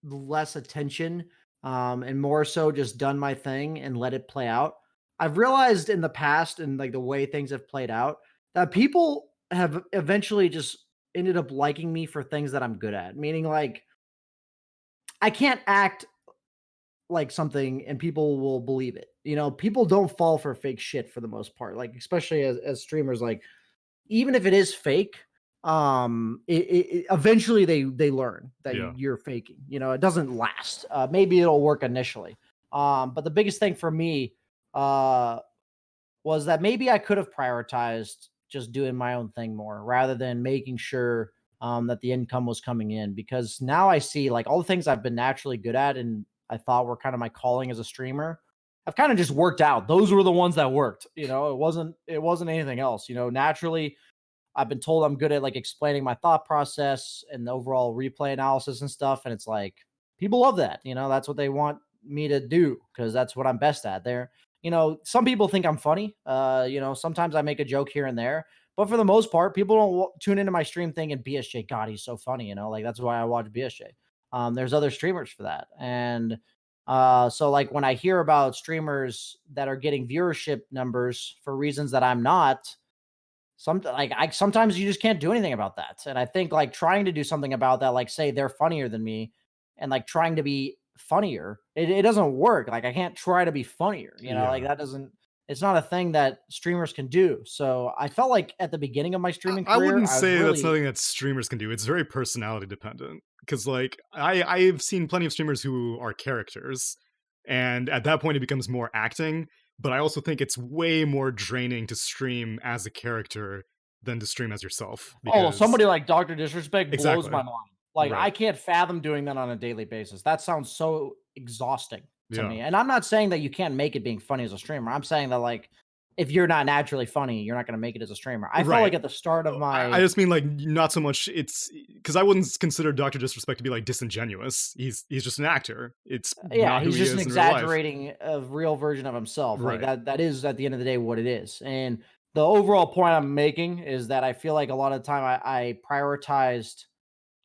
[SPEAKER 2] less attention, and more so just done my thing and let it play out. I've realized in the past and like the way things have played out that people have eventually just ended up liking me for things that I'm good at. Meaning, like, I can't act like something and people will believe it. People don't fall for fake shit for the most part. Like, especially as streamers, like even if it is fake, eventually they learn that
[SPEAKER 1] Yeah.
[SPEAKER 2] you're faking. It doesn't last. Maybe it'll work initially, but the biggest thing for me uh was that maybe I could have prioritized just doing my own thing more rather than making sure that the income was coming in, because now I see like all the things I've been naturally good at and I thought were kind of my calling as a streamer have kind of just worked out. Those were the ones that worked. It wasn't anything else. Naturally I've been told I'm good at like explaining my thought process and the overall replay analysis and stuff. And it's like people love that. That's what they want me to do because that's what I'm best at. Some people think I'm funny. Sometimes I make a joke here and there, but for the most part, people don't tune into my stream thinking BSJ, God, he's so funny. Like that's why I watch BSJ. There's other streamers for that. And so like when I hear about streamers that are getting viewership numbers for reasons that I'm not, I sometimes you just can't do anything about that. And I think like trying to do something about that, like say they're funnier than me and like trying to be funnier, it doesn't work. Like I can't try to be funnier, like
[SPEAKER 1] Yeah.
[SPEAKER 2] that doesn't it's not a thing that streamers can do. So I felt like at the beginning of my streaming
[SPEAKER 1] I
[SPEAKER 2] career,
[SPEAKER 1] wouldn't
[SPEAKER 2] I was
[SPEAKER 1] say that's
[SPEAKER 2] really
[SPEAKER 1] nothing that streamers can do. It's very personality dependent. Because like I've seen plenty of streamers who are characters, and at that point it becomes more acting. But I also think it's way more draining to stream as a character than to stream as yourself.
[SPEAKER 2] oh,
[SPEAKER 1] Because
[SPEAKER 2] somebody like Dr. Disrespect blows
[SPEAKER 1] exactly,
[SPEAKER 2] my mind. Like,
[SPEAKER 1] Right.
[SPEAKER 2] I can't fathom doing that on a daily basis. That sounds so exhausting to
[SPEAKER 1] Yeah.
[SPEAKER 2] me. And I'm not saying that you can't make it being funny as a streamer. I'm saying that, like, if you're not naturally funny, you're not gonna make it as a streamer. I felt
[SPEAKER 1] Right.
[SPEAKER 2] like at the start of
[SPEAKER 1] I
[SPEAKER 2] my
[SPEAKER 1] just mean like not so much. It's because I wouldn't consider Doctor Disrespect to be like disingenuous. He's just an actor. It's
[SPEAKER 2] yeah,
[SPEAKER 1] not who
[SPEAKER 2] he's
[SPEAKER 1] he
[SPEAKER 2] just an
[SPEAKER 1] is in real life.
[SPEAKER 2] exaggerating of real version of himself. Like
[SPEAKER 1] Right.
[SPEAKER 2] that is at the end of the day what it is. And the overall point I'm making is that I feel like a lot of the time I prioritized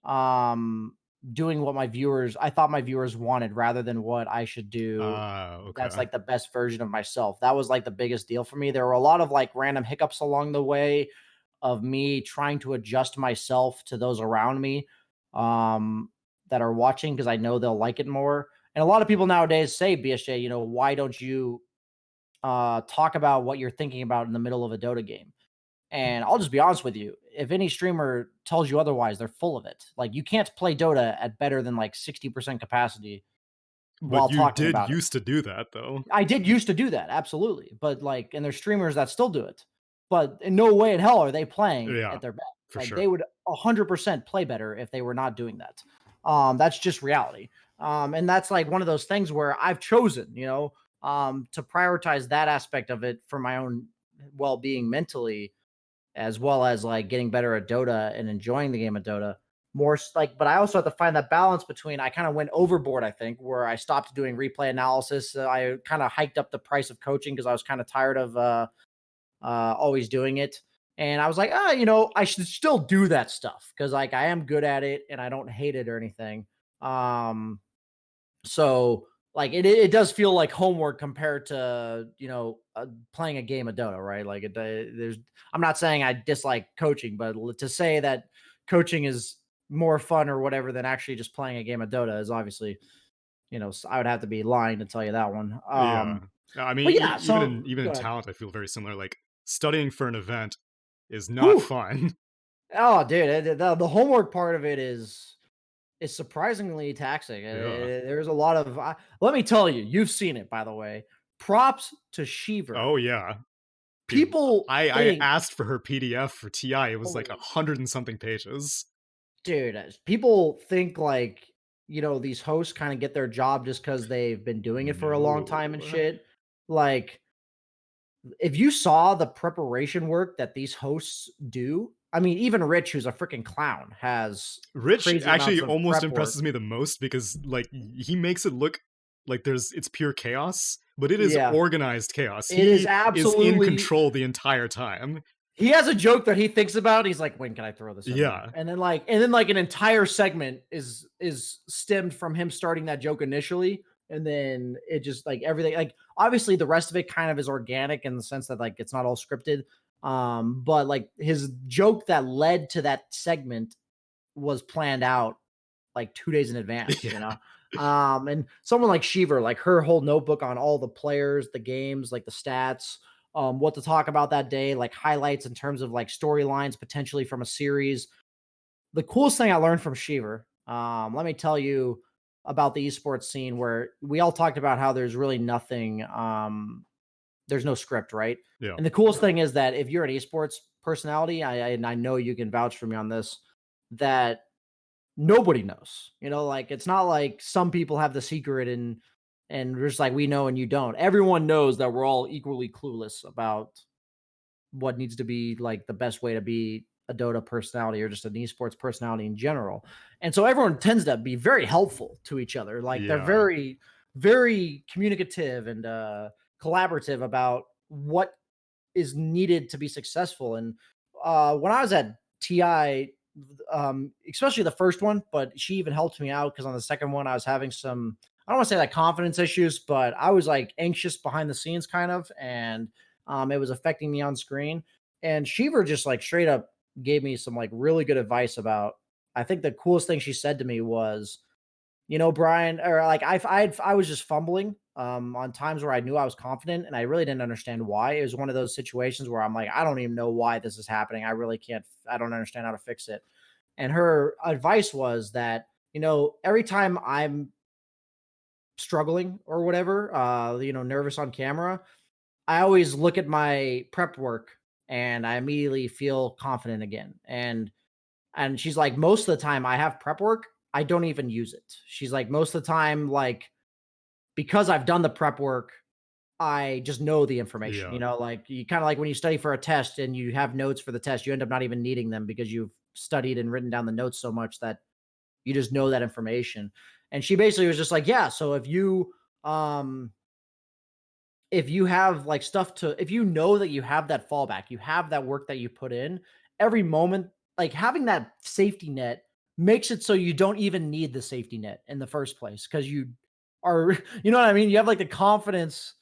[SPEAKER 2] um doing what I thought my viewers wanted rather than what I should do
[SPEAKER 1] Ah,
[SPEAKER 2] that's
[SPEAKER 1] okay.
[SPEAKER 2] like the best version of myself. That was like the biggest deal for me. There were a lot of like random hiccups along the way of me trying to adjust myself to those around me um that are watching because I know they'll like it more. And a lot of people nowadays say, BSJ, why don't you talk about what you're thinking about in the middle of a Dota game? And I'll just be honest with you. If any streamer tells you otherwise, they're full of it. Like you can't play Dota at better than like 60% capacity
[SPEAKER 1] But
[SPEAKER 2] while
[SPEAKER 1] you
[SPEAKER 2] talking
[SPEAKER 1] did
[SPEAKER 2] about it.
[SPEAKER 1] used to do that though.
[SPEAKER 2] I did used to do that, absolutely. But like, and there's streamers that still do it. But in no way in hell are they playing
[SPEAKER 1] Yeah,
[SPEAKER 2] at their best.
[SPEAKER 1] for
[SPEAKER 2] Like
[SPEAKER 1] sure.
[SPEAKER 2] they would 100% play better if they were not doing that. That's just reality. And that's like one of those things where I've chosen, to prioritize that aspect of it for my own well-being mentally, as well as like getting better at Dota and enjoying the game of Dota. But I also have to find that balance between I kind of went overboard, I think, where I stopped doing replay analysis. I kind of hiked up the price of coaching because I was kind of tired of always doing it. And I was like, I should still do that stuff because like I am good at it and I don't hate it or anything. Um, so like it does feel like homework compared to playing a game of Dota, right? Like there's I'm not saying I dislike coaching, but to say that coaching is more fun or whatever than actually just playing a game of Dota is obviously I would have to be lying to tell you that one.
[SPEAKER 1] Yeah. I mean,
[SPEAKER 2] But yeah,
[SPEAKER 1] even
[SPEAKER 2] so
[SPEAKER 1] even
[SPEAKER 2] go
[SPEAKER 1] in
[SPEAKER 2] ahead.
[SPEAKER 1] talent, I feel very similar. Like studying for an event is not
[SPEAKER 2] Whew.
[SPEAKER 1] fun.
[SPEAKER 2] Oh, dude, the homework part of it is surprisingly taxing.
[SPEAKER 1] Yeah.
[SPEAKER 2] There's a lot of let me tell you, you've seen it by the way. Props to Sheever.
[SPEAKER 1] Oh yeah. Dude,
[SPEAKER 2] People
[SPEAKER 1] I
[SPEAKER 2] think,
[SPEAKER 1] asked for her PDF for TI. It was like
[SPEAKER 2] holy
[SPEAKER 1] 100 and something pages.
[SPEAKER 2] dude, people think like, these hosts kind of get their job just because they've been doing it for a long time and
[SPEAKER 1] No.
[SPEAKER 2] shit. Like, if you saw the preparation work that these hosts do, I mean, even Rich, who's a freaking clown, has
[SPEAKER 1] Rich
[SPEAKER 2] crazy
[SPEAKER 1] actually
[SPEAKER 2] amounts of
[SPEAKER 1] almost
[SPEAKER 2] prep work.
[SPEAKER 1] impresses me the most because like he makes it look like it's pure chaos, but it is
[SPEAKER 2] Yeah,
[SPEAKER 1] organized chaos.
[SPEAKER 2] it is
[SPEAKER 1] He is in
[SPEAKER 2] absolutely.
[SPEAKER 1] control the entire time.
[SPEAKER 2] He has a joke that he thinks about. He's like, "When can I throw this in there?"
[SPEAKER 1] Yeah.
[SPEAKER 2] And then an entire segment is stemmed from him starting that joke initially, and then it just like everything. Like obviously, the rest of it kind of is organic in the sense that like it's not all scripted. But like his joke that led to that segment was planned out like 2 days in advance.
[SPEAKER 1] Yeah.
[SPEAKER 2] And someone like Sheever, like her whole notebook on all the players, the games, like the stats, what to talk about that day, like highlights in terms of like storylines potentially from a series. The coolest thing I learned from Sheever, let me tell you about the esports scene where we all talked about how there's really nothing, there's no script, right?
[SPEAKER 1] Yeah.
[SPEAKER 2] And the coolest thing is that if you're an esports personality, and I know you can vouch for me on this, that nobody knows. Like it's not like some people have the secret and just like we know and you don't. Everyone knows that we're all equally clueless about what needs to be like the best way to be a Dota personality or just an esports personality in general. And so everyone tends to be very helpful to each other. Like they're
[SPEAKER 1] Yeah.
[SPEAKER 2] very, very communicative and collaborative about what is needed to be successful. And when I was at TI, especially the first one, but she even helped me out because on the second one, I was having some, I don't want to say like confidence issues, but I was like anxious behind the scenes kind of. And it was affecting me on screen. And Sheever just like straight up gave me some like really good advice about, I think the coolest thing she said to me was, Brian, or like I was just fumbling on times where I knew I was confident and I really didn't understand why. It was one of those situations where I'm like, I don't even know why this is happening. I really can't, I don't understand how to fix it. And her advice was that, every time I'm struggling or whatever, nervous on camera, I always look at my prep work and I immediately feel confident again. And And she's like, most of the time I have prep work, I don't even use it. She's like, most of the time, like, because I've done the prep work, I just know the information,
[SPEAKER 1] Yeah.
[SPEAKER 2] like you kind of like when you study for a test and you have notes for the test, you end up not even needing them because you've studied and written down the notes so much that you just know that information. And she basically was just like, yeah, so um if you have like stuff to if you know that you have that fallback, you have that work that you put in every moment, like having that safety net makes it so you don't even need the safety net in the first place because you are you know what I mean? You have like the confidence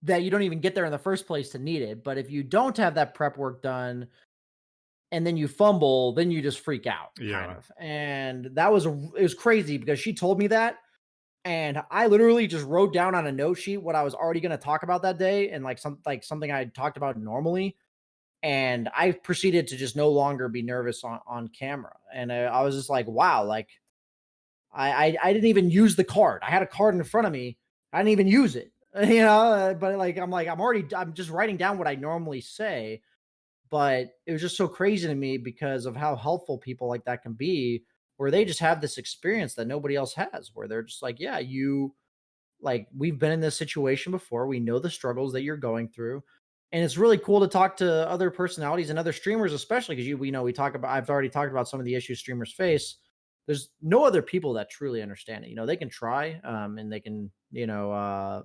[SPEAKER 2] that you don't even get there in the first place to need it. But if you don't have that prep work done and then you fumble, then you just freak out kind
[SPEAKER 1] Yeah.
[SPEAKER 2] of. And that was it was crazy because she told me that and I literally just wrote down on a note sheet what I was already going to talk about that day and like something I talked about normally. And I proceeded to just no longer be nervous on camera. And I was just like, wow, like I didn't even use the card. I had a card in front of me. I didn't even use it. But like I'm just writing down what I normally say. But it was just so crazy to me because of how helpful people like that can be, where they just have this experience that nobody else has, where they're just like, yeah, we've been in this situation before. We know the struggles that you're going through. And it's really cool to talk to other personalities and other streamers, especially because we talk about, I've already talked about some of the issues streamers face. There's no other people that truly understand it. They can try, and they can, you know,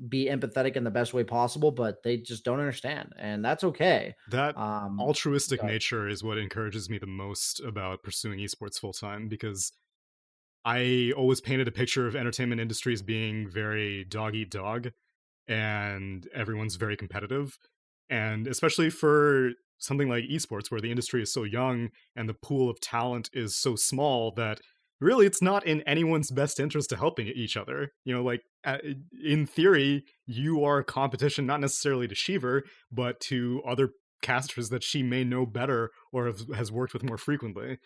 [SPEAKER 2] be empathetic in the best way possible, but they just don't understand. And that's okay.
[SPEAKER 1] That
[SPEAKER 2] Um,
[SPEAKER 1] altruistic
[SPEAKER 2] but
[SPEAKER 1] nature is what encourages me the most about pursuing esports full time, because I always painted a picture of entertainment industries being very dog eat dog, and everyone's very competitive. And especially for something like esports, where the industry is so young and the pool of talent is so small, that really it's not in anyone's best interest to helping each other. In theory, you are a competition not necessarily to Sheever, but to other casters that she may know better or has worked with more frequently.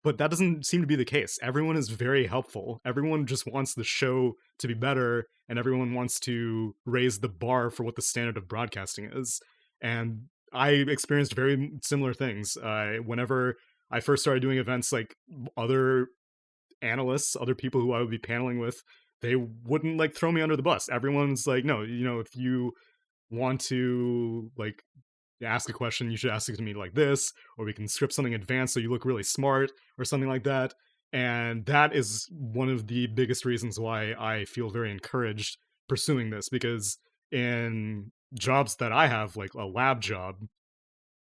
[SPEAKER 1] But that doesn't seem to be the case. Everyone is very helpful. Everyone just wants the show to be better, and everyone wants to raise the bar for what the standard of broadcasting is. And I experienced very similar things. Whenever I first started doing events, like other analysts, other people who I would be paneling with, they wouldn't like throw me under the bus. Everyone's like, no, if you want to like ask a question, you should ask it to me like this, or we can script something advanced so you look really smart or something like that. And that is one of the biggest reasons why I feel very encouraged pursuing this, because in jobs that I have, like a lab job,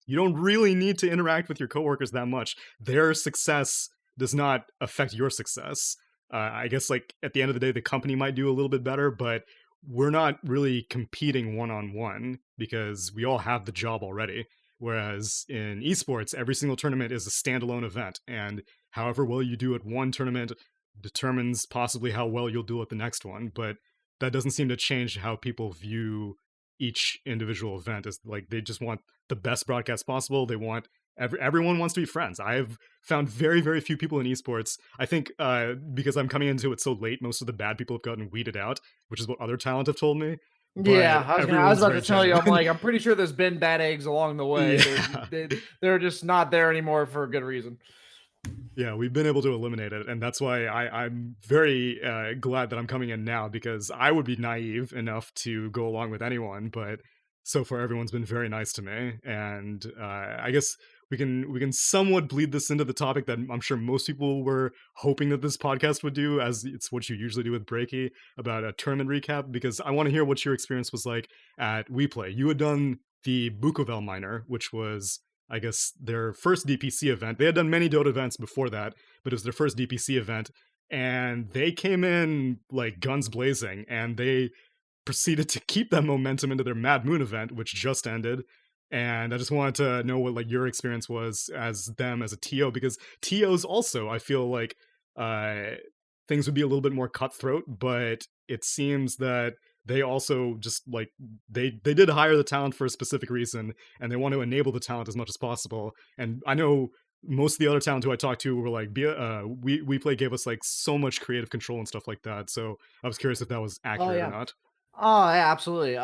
[SPEAKER 1] you don't really need to interact with your coworkers that much. Their success does not affect your success. I guess, like, at the end of the day, the company might do a little bit better, but we're not really competing one on one because we all have the job already. Whereas in esports, every single tournament is a standalone event, and however well you do at one tournament determines possibly how well you'll do at the next one. But that doesn't seem to change how people view each individual event. Is like they just want the best broadcast possible. They want everyone wants to be friends. I've found very, very few people in esports. I think because I'm coming into it so late, most of the bad people have gotten weeded out, which is what other talent have told me. But
[SPEAKER 2] yeah, I was
[SPEAKER 1] everyone's
[SPEAKER 2] about
[SPEAKER 1] very
[SPEAKER 2] to tell you,
[SPEAKER 1] genuine.
[SPEAKER 2] I'm pretty sure there's been bad eggs along the way.
[SPEAKER 1] Yeah.
[SPEAKER 2] They're just not there anymore for a good reason.
[SPEAKER 1] Yeah, we've been able to eliminate it, and that's why I'm very glad that I'm coming in now, because I would be naive enough to go along with anyone, but so far everyone's been very nice to me, and I guess we can somewhat bleed this into the topic that I'm sure most people were hoping that this podcast would do, as it's what you usually do with Breaky, about a tournament recap, because I want to hear what your experience was like at WePlay. You had done the Bukovel Minor, which was, I guess, their first DPC event. They had done many Dota events before that, but it was their first DPC event, and they came in like guns blazing, and they proceeded to keep that momentum into their Mad Moon event, which just ended. And I just wanted to know what like your experience was as them as a TO, because TOs also, I feel like uh things would be a little bit more cutthroat, but it seems that they also just like they did hire the talent for a specific reason, and they want to enable the talent as much as possible. And I know most of the other talent who I talked to were like, we play gave us like so much creative control and stuff like that. So I was curious if that was
[SPEAKER 2] Oh
[SPEAKER 1] accurate or
[SPEAKER 2] yeah.
[SPEAKER 1] not.
[SPEAKER 2] Oh, yeah, absolutely.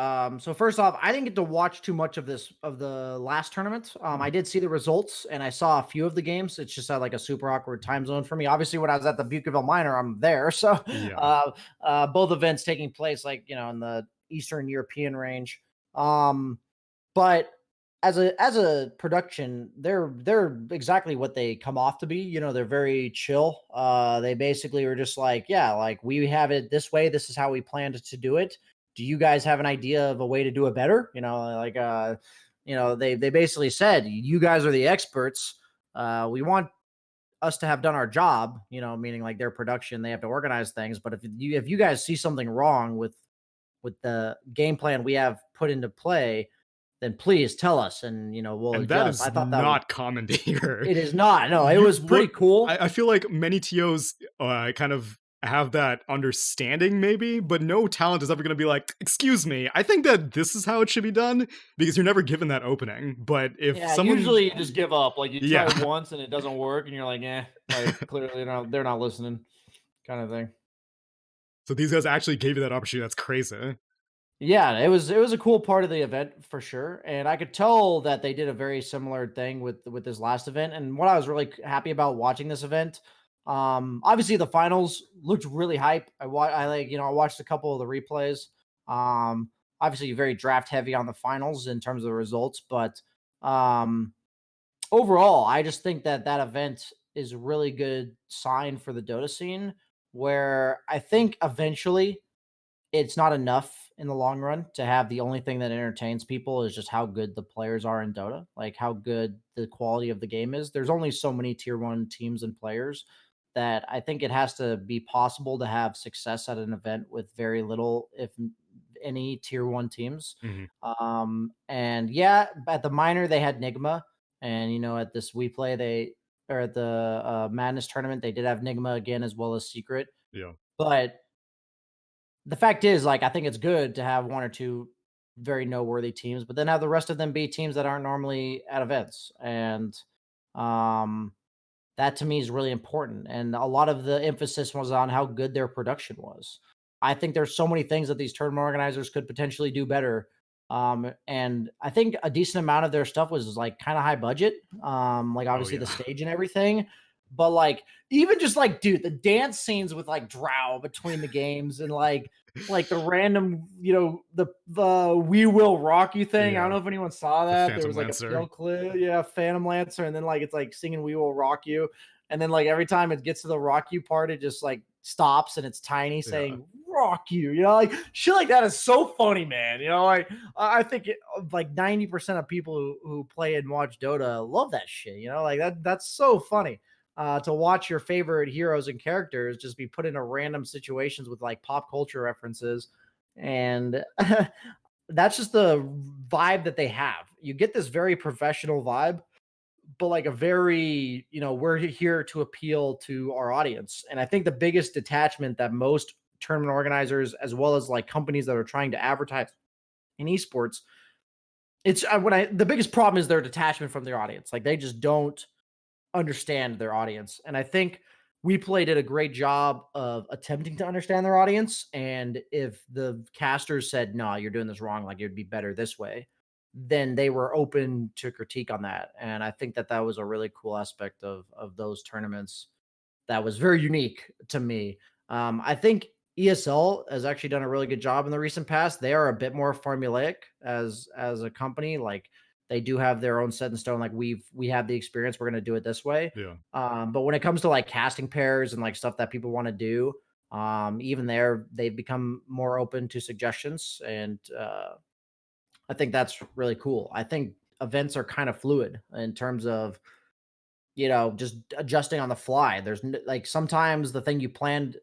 [SPEAKER 2] So first off, I didn't get to watch too much of the last tournament. I
[SPEAKER 1] Mm,
[SPEAKER 2] did see the results and I saw a few of the games. It's just at like a super awkward time zone for me. Obviously, when I was at the Bukaville Minor, I'm there. So
[SPEAKER 1] yeah.
[SPEAKER 2] uh, both events taking place like in the Eastern European range. Um, but as a production, they're exactly what they come off to be. They're very chill. They basically were just like, yeah, like we have it this way. This is how we planned to do it. Do you guys have an idea of a way to do it better? They basically said, you guys are the experts. We want us to have done our job, meaning like their production, they have to organize things. But if you guys see something wrong with the game plan we have put into play, then please tell us and we'll
[SPEAKER 1] And that
[SPEAKER 2] adjust. I
[SPEAKER 1] is
[SPEAKER 2] thought that was
[SPEAKER 1] not common to hear.
[SPEAKER 2] it is not. No, it
[SPEAKER 1] You
[SPEAKER 2] was pretty
[SPEAKER 1] look
[SPEAKER 2] cool.
[SPEAKER 1] I feel like many TOs, kind of have that understanding maybe, but no talent is ever gonna be like, "Excuse me, I think that this is how it should be done," because you're never given that opening, but if
[SPEAKER 3] Yeah,
[SPEAKER 1] someone
[SPEAKER 3] usually you just give up. Like you try
[SPEAKER 1] Yeah.
[SPEAKER 3] once and it doesn't work, and you're like, eh, like clearly they're not listening, kind of thing.
[SPEAKER 1] So these guys actually gave you that opportunity, that's crazy.
[SPEAKER 2] Yeah, it was a cool part of the event for sure, and I could tell that they did a very similar thing with this last event. And what I was really happy about watching this event, obviously the finals looked really hype. I watched a couple of the replays. Obviously very draft heavy on the finals in terms of the results, but um, overall, I just think that that event is a really good sign for the Dota scene, where I think eventually it's not enough in the long run to have the only thing that entertains people is just how good the players are in Dota, like how good the quality of the game is. There's only so many tier 1 teams and players that I think it has to be possible to have success at an event with very little, if any, tier 1 teams.
[SPEAKER 1] Mhm.
[SPEAKER 2] And yeah, at the minor they had Nigma, and at this WePlay or at the Madness tournament they did have Nigma again as well as Secret,
[SPEAKER 1] Yeah.
[SPEAKER 2] but the fact is, like, I think it's good to have 1 or 2 very noteworthy teams, but then have the rest of them be teams that aren't normally at events, and, um, that to me is really important, and a lot of the emphasis was on how good their production was. I think there's so many things that these tournament organizers could potentially do better, and I think a decent amount of their stuff was, like, kinda high budget, like,
[SPEAKER 1] Oh,
[SPEAKER 2] obviously
[SPEAKER 1] yeah.
[SPEAKER 2] the stage and everything, but, like, even just, like, dude, the dance scenes with, like, Drow between the games and, like, the random, the "We Will Rock You" thing. I don't
[SPEAKER 1] Yeah.
[SPEAKER 2] know if anyone saw
[SPEAKER 1] The
[SPEAKER 2] that. There
[SPEAKER 1] Phantom
[SPEAKER 2] was, like, a
[SPEAKER 1] Lancer.
[SPEAKER 2] pale clip, yeah, Phantom Lancer, and then, like, it's, like, singing "We Will Rock You," and then, like, every time it gets to the "Rock You" part, it just, like, stops, and it's Tiny
[SPEAKER 1] Yeah.
[SPEAKER 2] saying, "Rock you," like, shit like that is so funny, man, like, I think like, 90% of people who play and watch Dota love that shit, like, that's so funny, to watch your favorite heroes and characters just be put into random situations with, like, pop culture references, and that's just the vibe that they have. You get this very professional vibe, but like a very, we're here to appeal to our audience. And I think the biggest detachment that most tournament organizers, as well as like companies that are trying to advertise in esports, it's the biggest problem is their detachment from their audience. Like they just don't understand their audience. And I think WePlay did a great job of attempting to understand their audience. And if the casters said, no, you're doing this wrong, like it would be better this way, then they were open to critique on that. And I think that that was a really cool aspect of those tournaments that was very unique to me. I think ESL has actually done a really good job in the recent past. They are a bit more formulaic as a company. Like they do have their own set in stone. Like we have the experience. We're going to do it this way.
[SPEAKER 1] Yeah.
[SPEAKER 2] But when it comes to like casting pairs and like stuff that people want to do, even there they've become more open to suggestions, and I think that's really cool. I think events are kind of fluid in terms of just adjusting on the fly. Like sometimes the thing you planned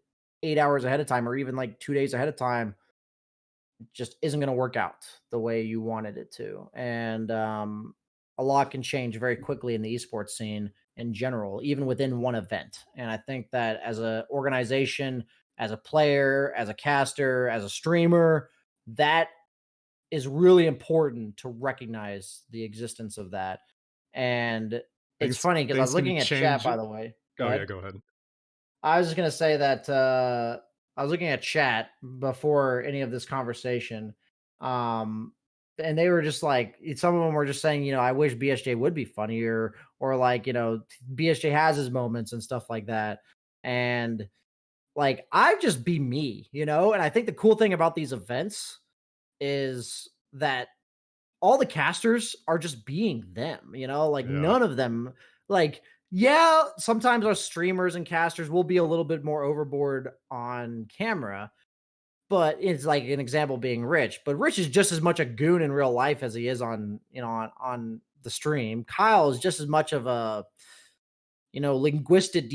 [SPEAKER 2] 8 hours ahead of time or even like 2 days ahead of time just isn't going to work out the way you wanted it to. And a lot can change very quickly in the esports scene in general, even within one event. And I think that as an organization, as a player, as a caster, as a streamer, that is really important to recognize the existence of that. And it's
[SPEAKER 1] Things
[SPEAKER 2] funny because I was
[SPEAKER 1] things can
[SPEAKER 2] looking at chat,
[SPEAKER 1] change.
[SPEAKER 2] by the way. Go
[SPEAKER 1] Oh, yeah,
[SPEAKER 2] ahead.
[SPEAKER 1] go ahead.
[SPEAKER 2] I was just gonna say that I was looking at chat before any of this conversation, um, and they were just like, some of them were just saying, I wish BSJ would be funnier, or like, BSJ has his moments and stuff like that, and like I just be me, and I think the cool thing about these events is that all the casters are just being them, like
[SPEAKER 1] Yeah.
[SPEAKER 2] none of them, like, yeah, sometimes our streamers and casters will be a little bit more overboard on camera, but it's like an example being Rich, but Rich is just as much a goon in real life as he is on, on the stream. Kyle is just as much of a, linguistic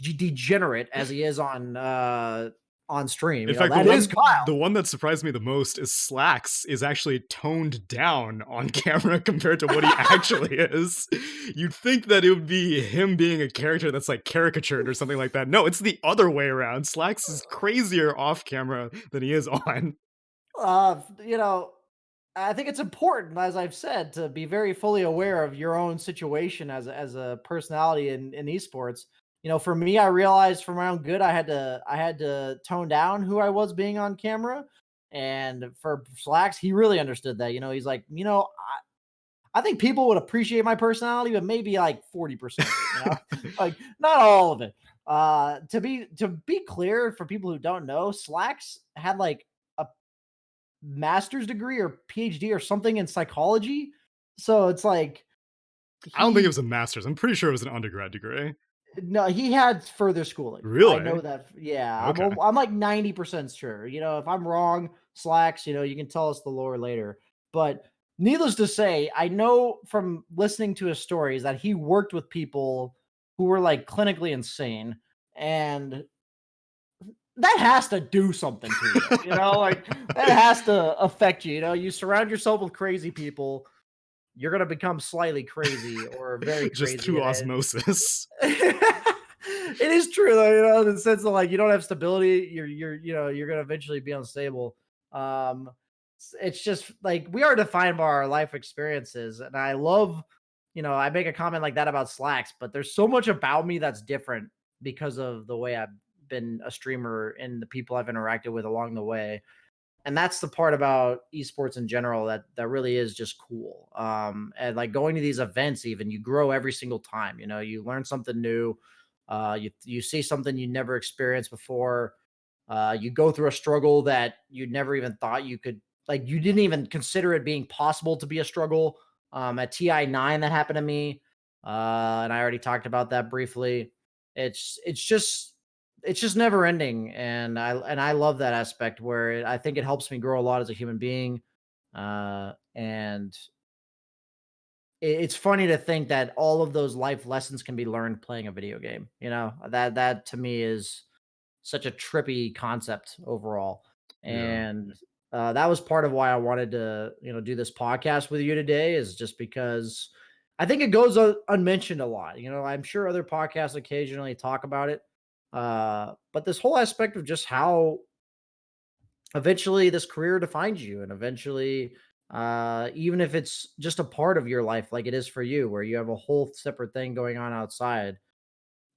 [SPEAKER 2] degenerate as he is on stream.
[SPEAKER 1] In fact,
[SPEAKER 2] That is Kyle.
[SPEAKER 1] the one that surprised me the most is Slacks is actually toned down on camera compared to what he actually is. You'd think that it would be him being a character that's like caricatured or something like that. No, it's the other way around. Slacks is crazier off camera than he is on.
[SPEAKER 2] Uh, you know, I think it's important, as I've said, to be very fully aware of your own situation as a personality in esports. For me, I realized for my own good, I had to tone down who I was being on camera. And for Slacks, he really understood that. He's like, I think people would appreciate my personality, but maybe like 40% of it, like not all of it. To be clear, for people who don't know, Slacks had like a master's degree or PhD or something in psychology. So it's like
[SPEAKER 1] I don't think it
[SPEAKER 2] he
[SPEAKER 1] was a master's. I'm pretty sure it was an undergrad degree.
[SPEAKER 2] no, he had further schooling. I know
[SPEAKER 1] Really?
[SPEAKER 2] that. Yeah, I'm
[SPEAKER 1] Okay.
[SPEAKER 2] I'm like 90% sure. If I'm wrong, Slacks, you can tell us the lore later. But needless to say, I know from listening to his stories that he worked with people who were like clinically insane, and that has to do something to you. Like that has to affect you. You surround yourself with crazy people, you're gonna become slightly crazy or very
[SPEAKER 1] Just
[SPEAKER 2] crazy,
[SPEAKER 1] through
[SPEAKER 2] and
[SPEAKER 1] osmosis.
[SPEAKER 2] it is true though, in the sense that like you don't have stability, you're gonna eventually be unstable. Um, it's just like we are defined by our life experiences, and I love, I make a comment like that about Slacks, but there's so much about me that's different because of the way I've been a streamer and the people I've interacted with along the way, and that's the part about esports in general that really is just cool. And like going to these events, even you grow every single time. You learn something new. You see something you never experienced before. You go through a struggle that you never even thought you could, like, you didn't even consider it being possible to be a struggle. At TI9 that happened to me, and I already talked about that briefly. It's just never ending, and I love that aspect where I think it helps me grow a lot as a human being. And it's funny to think that all of those life lessons can be learned playing a video game. That to me is such a trippy concept overall.
[SPEAKER 1] Yeah.
[SPEAKER 2] And that was part of why I wanted to, do this podcast with you today, is just because I think it goes unmentioned a lot. I'm sure other podcasts occasionally talk about it. But this whole aspect of just how eventually this career defines you, and eventually, even if it's just a part of your life, like it is for you, where you have a whole separate thing going on outside.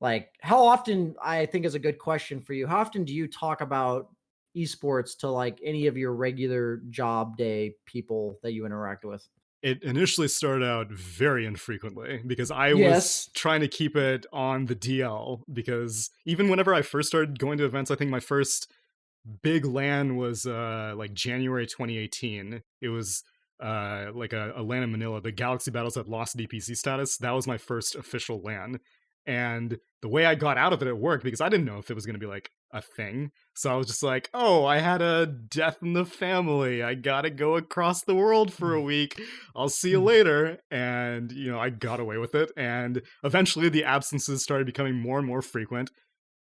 [SPEAKER 2] Like, how often, I think is a good question for you. How often do you talk about esports to like any of your regular job day people that you interact with?
[SPEAKER 1] It initially started out very infrequently because I was
[SPEAKER 2] Yes.
[SPEAKER 1] trying to keep it on the DL because even whenever I first started going to events, I think my first big LAN was like January 2018. It was like a LAN in Manila. The Galaxy Battles had lost DPC status. That was my first official LAN. And the way I got out of it at work, because I didn't know if it was going to be like a thing. So I was just like, oh, I had a death in the family. I gotta go across the world for a week. I'll see you later. And, I got away with it. And eventually the absences started becoming more and more frequent.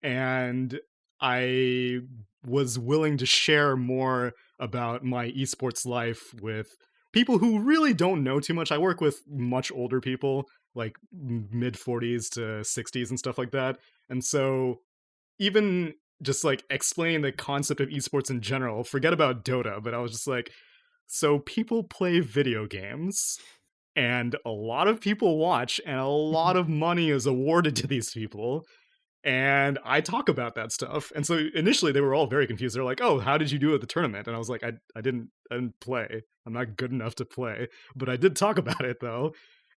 [SPEAKER 1] And I was willing to share more about my esports life with people who really don't know too much. I work with much older people, like mid 40s to 60s and stuff like that. And so even just like explaining the concept of esports in general, forget about Dota, but I was just like, so people play video games and a lot of people watch and a lot of money is awarded to these people, And I talk about that stuff. And so initially they were all very confused. They're like, "Oh, how did you do at the tournament?" And I was like, I didn't play. I'm not good enough to play, but I did talk about it though.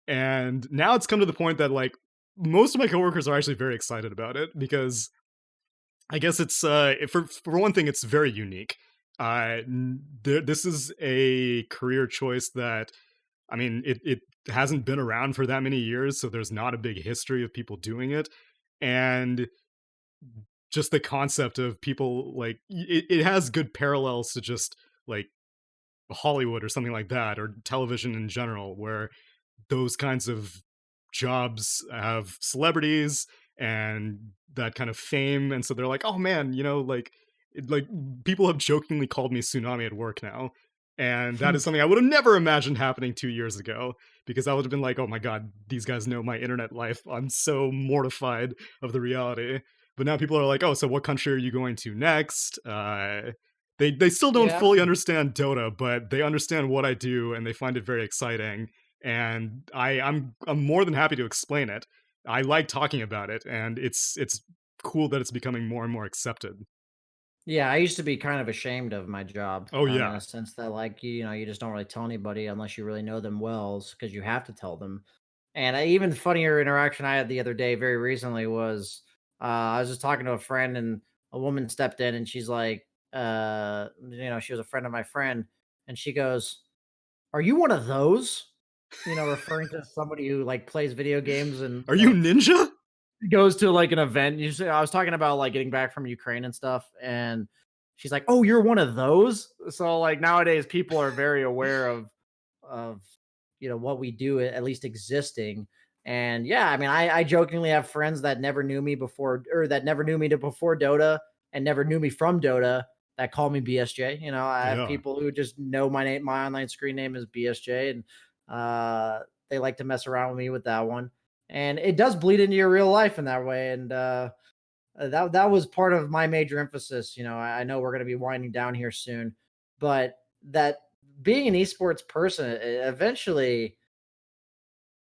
[SPEAKER 1] And now it's come to the point that like most of my coworkers are actually very excited about it because I guess it's for one thing it's very unique. This is a career choice that I mean it hasn't been around for that many years, so there's not a big history of people doing it. And just the concept of people like it has good parallels to just like Hollywood or something like that, or television in general, where those kinds of jobs have celebrities and that kind of fame, and so they're like, oh man, like people have jokingly called me Tsunami at work now, and that is something I would have never imagined happening 2 years ago, because I would have been like, oh my god, these guys know my internet life. I'm so mortified of the reality. But now people are like, oh, so what country are you going to next? They still don't
[SPEAKER 2] Yeah.
[SPEAKER 1] fully understand Dota, but they understand what I do and they find it very exciting. And I'm more than happy to explain it. I like talking about it, and it's cool that it's becoming more and more accepted.
[SPEAKER 2] Yeah, I used to be kind of ashamed of my job,
[SPEAKER 1] Oh
[SPEAKER 2] in a
[SPEAKER 1] yeah,
[SPEAKER 2] sense that, like, you just don't really tell anybody unless you really know them well, because you have to tell them. And a even funnier interaction I had the other day, very recently, was I was just talking to a friend, and a woman stepped in, and she's like, she was a friend of my friend, and she goes, "Are you one of those?" Referring to somebody who like plays video games and
[SPEAKER 1] are you Ninja?
[SPEAKER 2] goes to, like, an event. You say I was talking about, like, getting back from Ukraine and stuff, and she's like, "Oh, you're one of those?" So, like, nowadays, people are very aware of, what we do, at least existing, and, yeah, I mean, I jokingly have friends that never knew me before, or that never knew me to before Dota and never knew me from Dota, that call me BSJ. I have
[SPEAKER 1] Yeah,
[SPEAKER 2] people who just know my online screen name is BSJ, and, they like to mess around with me with that one, and it does bleed into your real life in that way. And that was part of my major emphasis. I know we're going to be winding down here soon, but that being an esports person, eventually,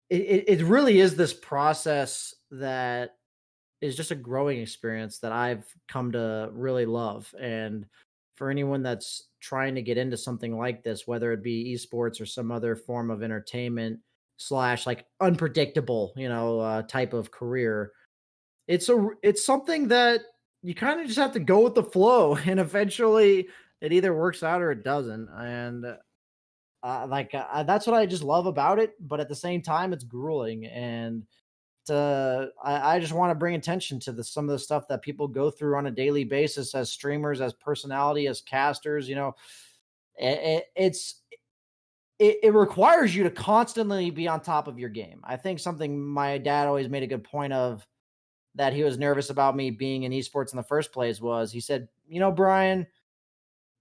[SPEAKER 2] it really is this process that is just a growing experience that I've come to really love. And for anyone that's trying to get into something like this, whether it be esports or some other form of entertainment slash like unpredictable, type of career, it's something that you kind of just have to go with the flow, and eventually it either works out or it doesn't. And that's what I just love about it. But at the same time, it's grueling, and I just want to bring attention to some of the stuff that people go through on a daily basis as streamers, as personality, as casters. It requires you to constantly be on top of your game. I think something my dad always made a good point of, that he was nervous about me being in esports in the first place, was he said, Brian,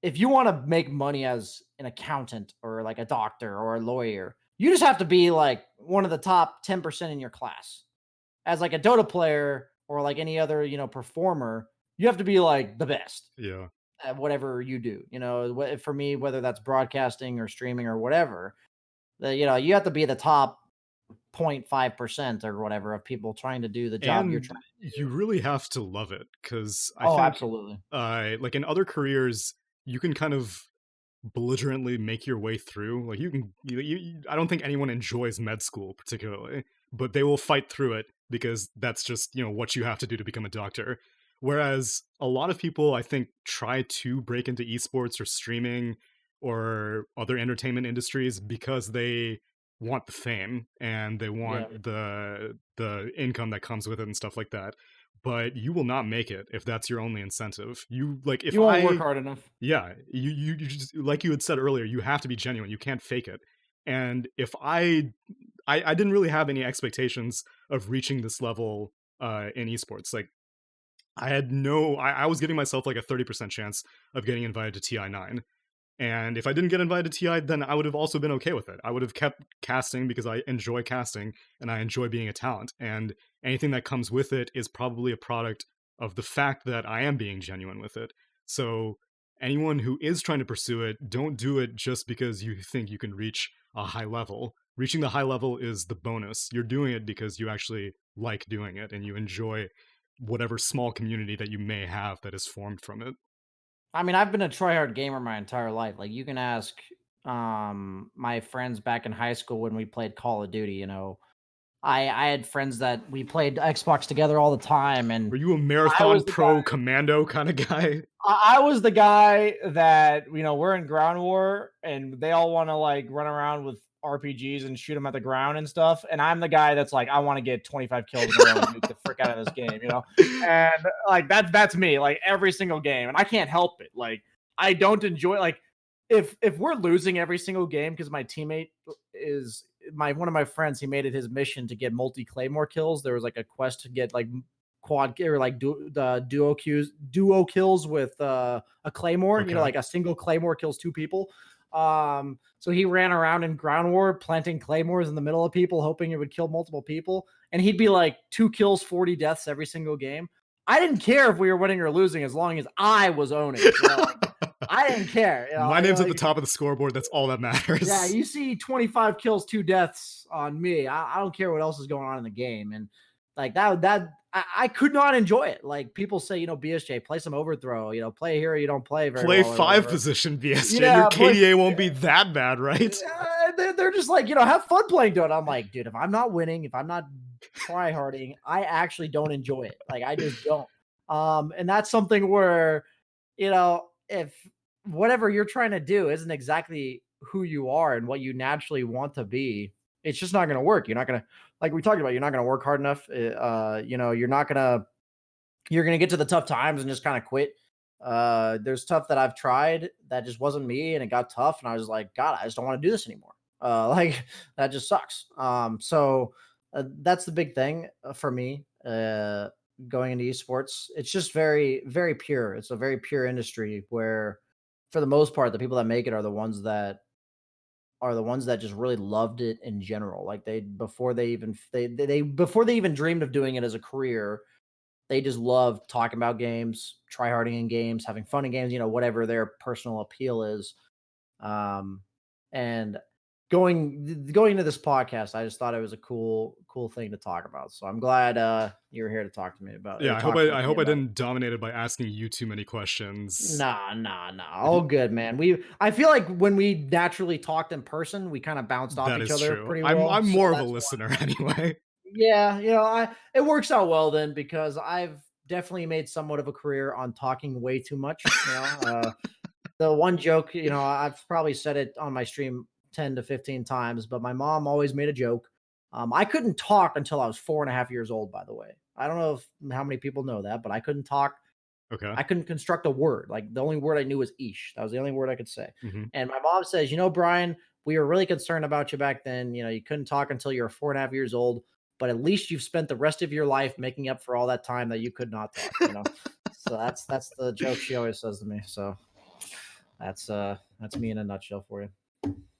[SPEAKER 2] if you want to make money as an accountant or like a doctor or a lawyer, you just have to be like one of the top 10% in your class. As like a Dota player or like any other, performer, you have to be like the best
[SPEAKER 1] yeah.
[SPEAKER 2] at whatever you do. For me, whether that's broadcasting or streaming or whatever, you have to be the top 0.5% or whatever of people trying to do the job you're
[SPEAKER 1] And
[SPEAKER 2] trying to
[SPEAKER 1] you
[SPEAKER 2] do.
[SPEAKER 1] really have to love it, because I
[SPEAKER 2] Oh,
[SPEAKER 1] think
[SPEAKER 2] absolutely.
[SPEAKER 1] like in other careers you can kind of belligerently make your way through. Like I don't think anyone enjoys med school particularly, but they will fight through it because that's just, what you have to do to become a doctor. Whereas a lot of people, I think, try to break into esports or streaming or other entertainment industries because they want the fame and they
[SPEAKER 2] Yeah.
[SPEAKER 1] want the income that comes with it and stuff like that. But you will not make it if that's your only incentive. You like if
[SPEAKER 3] You won't work
[SPEAKER 1] I
[SPEAKER 3] hard enough.
[SPEAKER 1] yeah, you just, like you had said earlier, you have to be genuine. You can't fake it. And if I didn't really have any expectations of reaching this level in esports. Like I was giving myself like a 30% chance of getting invited to TI9. And if I didn't get invited to TI, then I would have also been okay with it. I would have kept casting because I enjoy casting and I enjoy being a talent. And anything that comes with it is probably a product of the fact that I am being genuine with it. So anyone who is trying to pursue it, don't do it just because you think you can reach a high level. Reaching the high level is the bonus. You're doing it because you actually like doing it and you enjoy whatever small community that you may have that is formed from it.
[SPEAKER 2] I mean, I've been a tryhard gamer my entire life. Like you can ask my friends back in high school when we played Call of Duty, I had friends that we played Xbox together all the time, and
[SPEAKER 1] Were you a
[SPEAKER 2] I
[SPEAKER 1] marathon
[SPEAKER 2] was the guy
[SPEAKER 1] pro commando kind of guy?
[SPEAKER 2] I was the guy that, we're in ground war and they all want to like run around with RPGs and shoot them at the ground and stuff. And I'm the guy that's like, I want to get 25 kills in a row and nuke the frick out of this game, And like that's me, like every single game. And I can't help it. Like I don't enjoy like if we're losing every single game because my teammate is one of my friends, he made it his mission to get multi Claymore kills. There was like a quest to get like quad or like duo kills with a claymore.
[SPEAKER 1] Okay.
[SPEAKER 2] Like a single claymore kills two people. So he ran around in ground war planting claymores in the middle of people, hoping it would kill multiple people, and he'd be like 2 kills, 40 deaths every single game. I didn't care if we were winning or losing as long as I was owning it. I didn't care.
[SPEAKER 1] My name's at the top of the scoreboard. That's all that matters.
[SPEAKER 2] Yeah, you see 25 kills, 2 deaths on me. I don't care what else is going on in the game. And like that I could not enjoy it. Like people say, BSJ, play some overthrow, play a hero you don't play very well.
[SPEAKER 1] Play 5 position BSJ.
[SPEAKER 2] Yeah,
[SPEAKER 1] your KDA won't be that bad, right?
[SPEAKER 2] They're just like, have fun playing Dota. I'm like, dude, if I'm not winning, if I'm not tryharding, I actually don't enjoy it. Like I just don't. And that's something where, if whatever you're trying to do isn't exactly who you are and what you naturally want to be, it's just not going to work. You're not going to, like we talked about, you're not going to work hard enough. You're going to get to the tough times and just kind of quit. There's stuff that I've tried that just wasn't me and it got tough. And I was like, God, I just don't want to do this anymore. Like that just sucks. So that's the big thing for me. Going into esports, it's just very, very pure. It's a very pure industry where, for the most part, the people that make it are the ones that just really loved it in general. Like before they even dreamed of doing it as a career, they just loved talking about games, tryharding in games, having fun in games, whatever their personal appeal is. And going into this podcast, I just thought it was a cool thing to talk about. So I'm glad you were here to talk to me about it.
[SPEAKER 1] Yeah, I hope I didn't dominate it by asking you too many questions.
[SPEAKER 2] Nah. All good, man. I feel like when we naturally talked in person, we kind of bounced off each other
[SPEAKER 1] true.
[SPEAKER 2] pretty well.
[SPEAKER 1] I'm more of a listener anyway.
[SPEAKER 2] Yeah, it works out well then, because I've definitely made somewhat of a career on talking way too much. The one joke, I've probably said it on my stream 10 to 15 times, but my mom always made a joke. I couldn't talk until I was 4.5 years old, by the way. I don't know how many people know that, but I couldn't talk.
[SPEAKER 1] Okay.
[SPEAKER 2] I couldn't construct a word. Like the only word I knew was ish. That was the only word I could say.
[SPEAKER 1] Mm-hmm.
[SPEAKER 2] And my mom says, Brian, we were really concerned about you back then. You couldn't talk until you were 4.5 years old, but at least you've spent the rest of your life making up for all that time that you could not talk, So that's the joke she always says to me. So that's me in a nutshell for you.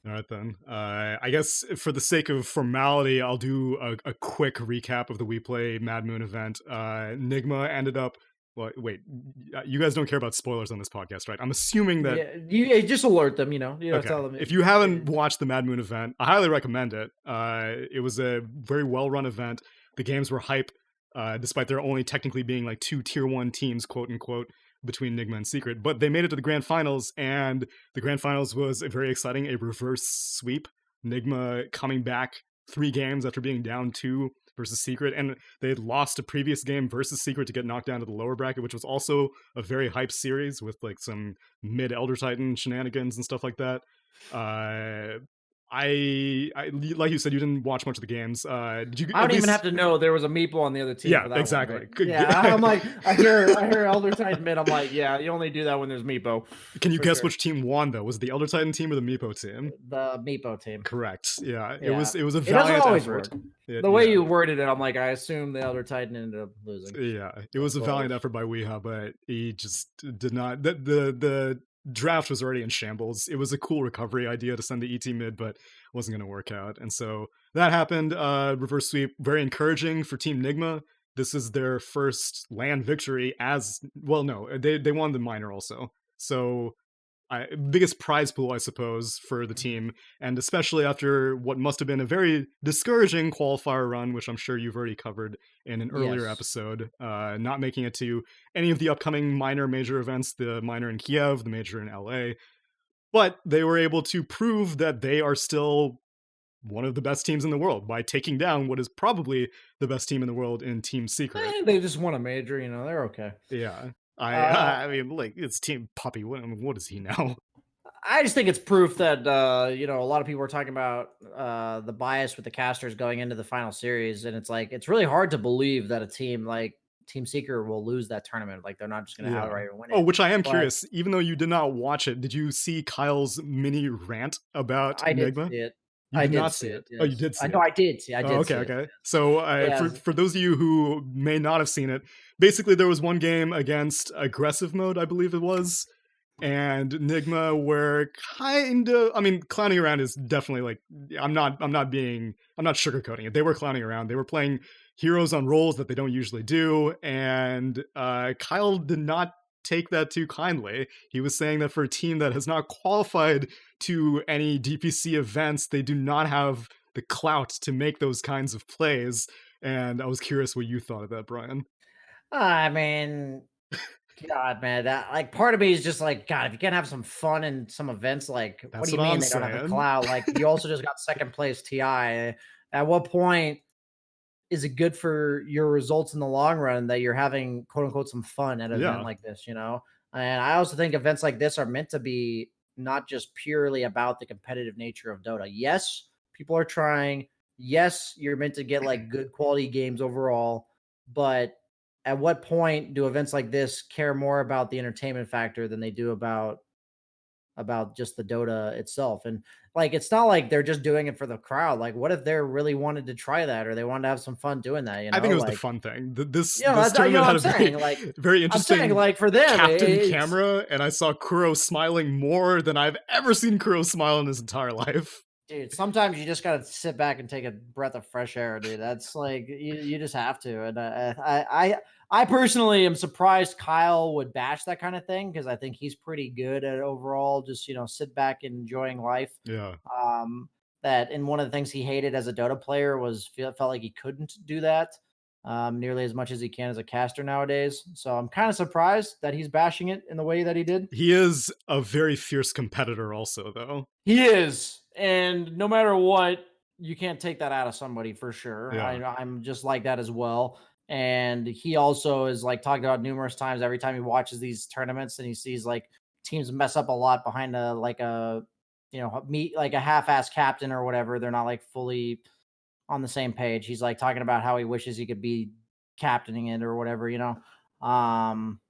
[SPEAKER 1] All right, then. I guess for the sake of formality, I'll do a quick recap of the WePlay Mad Moon event. Nigma ended up... Well, wait, you guys don't care about spoilers on this podcast, right? I'm assuming that...
[SPEAKER 2] Yeah, you just alert them,
[SPEAKER 1] okay.
[SPEAKER 2] Tell them.
[SPEAKER 1] If you haven't watched the Mad Moon event, I highly recommend it. It was a very well-run event. The games were hype, despite there only technically being like 2 tier 1 teams, quote-unquote, between Nigma and Secret. But they made it to the grand finals, and the grand finals was very exciting, a reverse sweep. Nigma coming back 3 games after being down 2 versus Secret, and they had lost a previous game versus Secret to get knocked down to the lower bracket, which was also a very hype series with like some mid Elder Titan shenanigans and stuff like that. I like you said, you didn't watch much of the games. Did you?
[SPEAKER 2] I don't even have to know there was a meeple on the other team.
[SPEAKER 1] Yeah,
[SPEAKER 2] for that
[SPEAKER 1] exactly.
[SPEAKER 2] One, right? Yeah, I'm like, I hear Elder Titan mid. I'm like, yeah, you only do that when there's Meepo.
[SPEAKER 1] Can you guess which team won though? Was it the Elder Titan team or the Meepo team?
[SPEAKER 2] The Meepo team.
[SPEAKER 1] Correct. Yeah,
[SPEAKER 2] yeah.
[SPEAKER 1] It was a valiant effort.
[SPEAKER 2] The way you worded it, I'm like, I assume the Elder Titan ended up losing.
[SPEAKER 1] Yeah, it was a valiant effort by Weeha, but he just did not. The draft was already in shambles. It was a cool recovery idea to send the ET mid, but wasn't going to work out. And so that happened. Reverse sweep, very encouraging for Team Nigma. This is their first LAN victory as well. No, they won the minor also. So biggest prize pool, I suppose, for the team, and especially after what must have been a very discouraging qualifier run, which I'm sure you've already covered in an earlier
[SPEAKER 2] Yes.
[SPEAKER 1] episode, not making it to any of the upcoming minor major events, the minor in Kiev, the major in LA, but they were able to prove that they are still one of the best teams in the world by taking down what is probably the best team in the world in Team Secret.
[SPEAKER 3] They just won a major, they're okay.
[SPEAKER 1] Yeah.
[SPEAKER 2] Uh,
[SPEAKER 1] I mean, like, it's Team Puppy. What is he now?
[SPEAKER 2] I just think it's proof that a lot of people are talking about the bias with the casters going into the final series, and it's like it's really hard to believe that a team like Team Seeker will lose that tournament. Like they're not just going to
[SPEAKER 1] Yeah.
[SPEAKER 2] outright win
[SPEAKER 1] Oh,
[SPEAKER 2] it.
[SPEAKER 1] which I am
[SPEAKER 2] But
[SPEAKER 1] curious. Even though you did not watch it, did you see Kyle's mini rant about
[SPEAKER 2] I did
[SPEAKER 1] Nigma?
[SPEAKER 2] see it.
[SPEAKER 1] You
[SPEAKER 2] I
[SPEAKER 1] did
[SPEAKER 2] did
[SPEAKER 1] not
[SPEAKER 2] see
[SPEAKER 1] see
[SPEAKER 2] it.
[SPEAKER 1] it. Oh, you
[SPEAKER 2] Yes,
[SPEAKER 1] did
[SPEAKER 2] I
[SPEAKER 1] see
[SPEAKER 2] know.
[SPEAKER 1] it.
[SPEAKER 2] I did see. I
[SPEAKER 1] Oh,
[SPEAKER 2] did
[SPEAKER 1] okay,
[SPEAKER 2] see it.
[SPEAKER 1] okay. So,
[SPEAKER 2] Yeah.
[SPEAKER 1] for those of you who may not have seen it, basically there was one game against aggressive mode, I believe it was, and Nigma were kind of, I mean, clowning around is definitely like, I'm not sugarcoating it. They were clowning around. They were playing heroes on roles that they don't usually do, and Kyle did not take that too kindly. He was saying that for a team that has not qualified to any DPC events, they do not have the clout to make those kinds of plays. And I was curious what you thought of that, Brian.
[SPEAKER 2] I mean, God, man, that like part of me is just like, God, if you can't have some fun and some events, like, what
[SPEAKER 1] That's
[SPEAKER 2] do you
[SPEAKER 1] what I'm
[SPEAKER 2] mean they don't have the
[SPEAKER 1] saying.
[SPEAKER 2] clout? Like, you also just got second place TI. At what point is it good for your results in the long run that you're having quote unquote some fun at an event
[SPEAKER 1] Yeah.
[SPEAKER 2] like this, you know? And I also think events like this are meant to be not just purely about the competitive nature of Dota. Yes, people are trying. Yes, you're meant to get like good quality games overall, but at what point do events like this care more about the entertainment factor than they do about just the Dota itself? And like, it's not like they're just doing it for the crowd. Like, what if they really wanted to try that or they wanted to have some fun doing that?
[SPEAKER 1] I think it was the
[SPEAKER 2] Like,
[SPEAKER 1] fun thing. This
[SPEAKER 2] that's,
[SPEAKER 1] tournament
[SPEAKER 2] what
[SPEAKER 1] had
[SPEAKER 2] I'm
[SPEAKER 1] a very
[SPEAKER 2] saying. Like,
[SPEAKER 1] very
[SPEAKER 2] I'm saying,
[SPEAKER 1] interesting
[SPEAKER 2] like for them,
[SPEAKER 1] captain
[SPEAKER 2] it's
[SPEAKER 1] camera, and I saw Kuro smiling more than I've ever seen Kuro smile in his entire life.
[SPEAKER 2] dude. Sometimes you just gotta sit back and take a breath of fresh air, dude. That's like you just have to. And I personally am surprised Kyle would bash that kind of thing because I think he's pretty good at overall just sit back and enjoying life.
[SPEAKER 1] Yeah.
[SPEAKER 2] Um, that and one of the things he hated as a Dota player was felt like he couldn't do that nearly as much as he can as a caster nowadays. So I'm kind of surprised that he's bashing it in the way that he did.
[SPEAKER 1] He is a very fierce competitor also, though.
[SPEAKER 2] He is, and no matter what, you can't take that out of somebody for sure.
[SPEAKER 1] Yeah.
[SPEAKER 2] I'm just like that as well. And he also is like talked about numerous times every time he watches these tournaments and he sees like teams mess up a lot behind a meet like a half-ass captain or whatever. They're not like fully on the same page. He's like talking about how he wishes he could be captaining it or whatever. Um,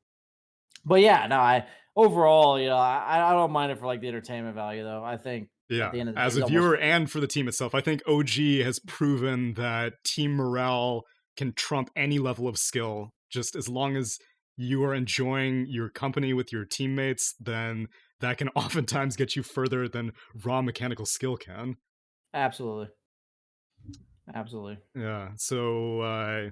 [SPEAKER 2] but yeah, no, I overall, I don't mind it for like the entertainment value though. I think at
[SPEAKER 1] Yeah.
[SPEAKER 2] the end of the day,
[SPEAKER 1] As
[SPEAKER 2] he's
[SPEAKER 1] a
[SPEAKER 2] almost
[SPEAKER 1] viewer and for the team itself, I think OG has proven that team morale can trump any level of skill. Just as long as you are enjoying your company with your teammates, then that can oftentimes get you further than raw mechanical skill can.
[SPEAKER 2] absolutely, absolutely.
[SPEAKER 1] Yeah. So I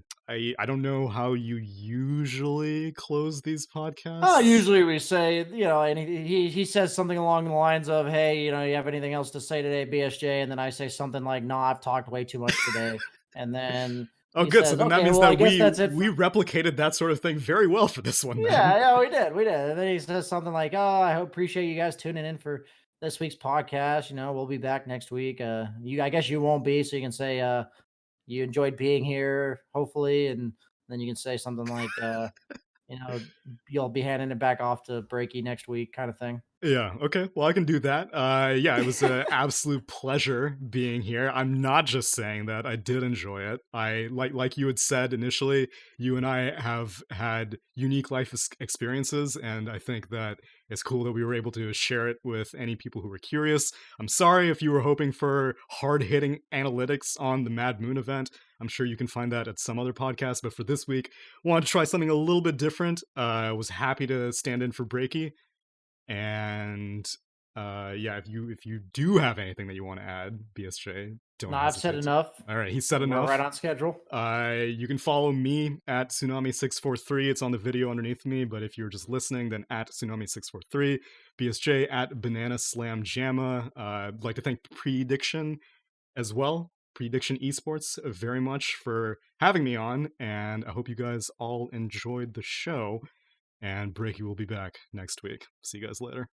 [SPEAKER 1] don't know how you usually close these podcasts.
[SPEAKER 2] Usually we say, and he says something along the lines of, "Hey, you have anything else to say today, BSJ?" And then I say something like, "No, I've talked way too much today." And then
[SPEAKER 1] Oh,
[SPEAKER 2] he
[SPEAKER 1] good. So
[SPEAKER 2] says,
[SPEAKER 1] then that
[SPEAKER 2] "Okay,
[SPEAKER 1] means
[SPEAKER 2] well, I
[SPEAKER 1] that
[SPEAKER 2] guess
[SPEAKER 1] we
[SPEAKER 2] that's it."
[SPEAKER 1] we replicated that sort of thing very well for this one. Then.
[SPEAKER 2] Yeah, yeah, we did. And then he says something like, "Oh, I appreciate you guys tuning in for this week's podcast. We'll be back next week. I guess you won't be, so you can say, you enjoyed being here, hopefully, and then you can say something like, you know, you'll be handing it back off to Breaky next week, kind of thing."
[SPEAKER 1] Yeah, okay. Well, I can do that. Yeah, it was an absolute pleasure being here. I'm not just saying that. I did enjoy it. I like you had said initially, you and I have had unique life experiences, and I think that it's cool that we were able to share it with any people who were curious. I'm sorry if you were hoping for hard-hitting analytics on the Mad Moon event. I'm sure you can find that at some other podcast, but for this week, wanted to try something a little bit different. I was happy to stand in for Breaky, and Yeah, if you do have anything that you want to add, BSJ, don't
[SPEAKER 2] No, I've said
[SPEAKER 1] hesitate.
[SPEAKER 2] enough.
[SPEAKER 1] All right, he said
[SPEAKER 2] We're
[SPEAKER 1] enough.
[SPEAKER 2] right on schedule.
[SPEAKER 1] You can follow me at Tsunami643. It's on the video underneath me, but if you're just listening, then at Tsunami643. BSJ at Banana Slam Jamma. I'd like to thank Prediction as well, Prediction Esports, very much for having me on, and I hope you guys all enjoyed the show. And Breaky will be back next week. See you guys later.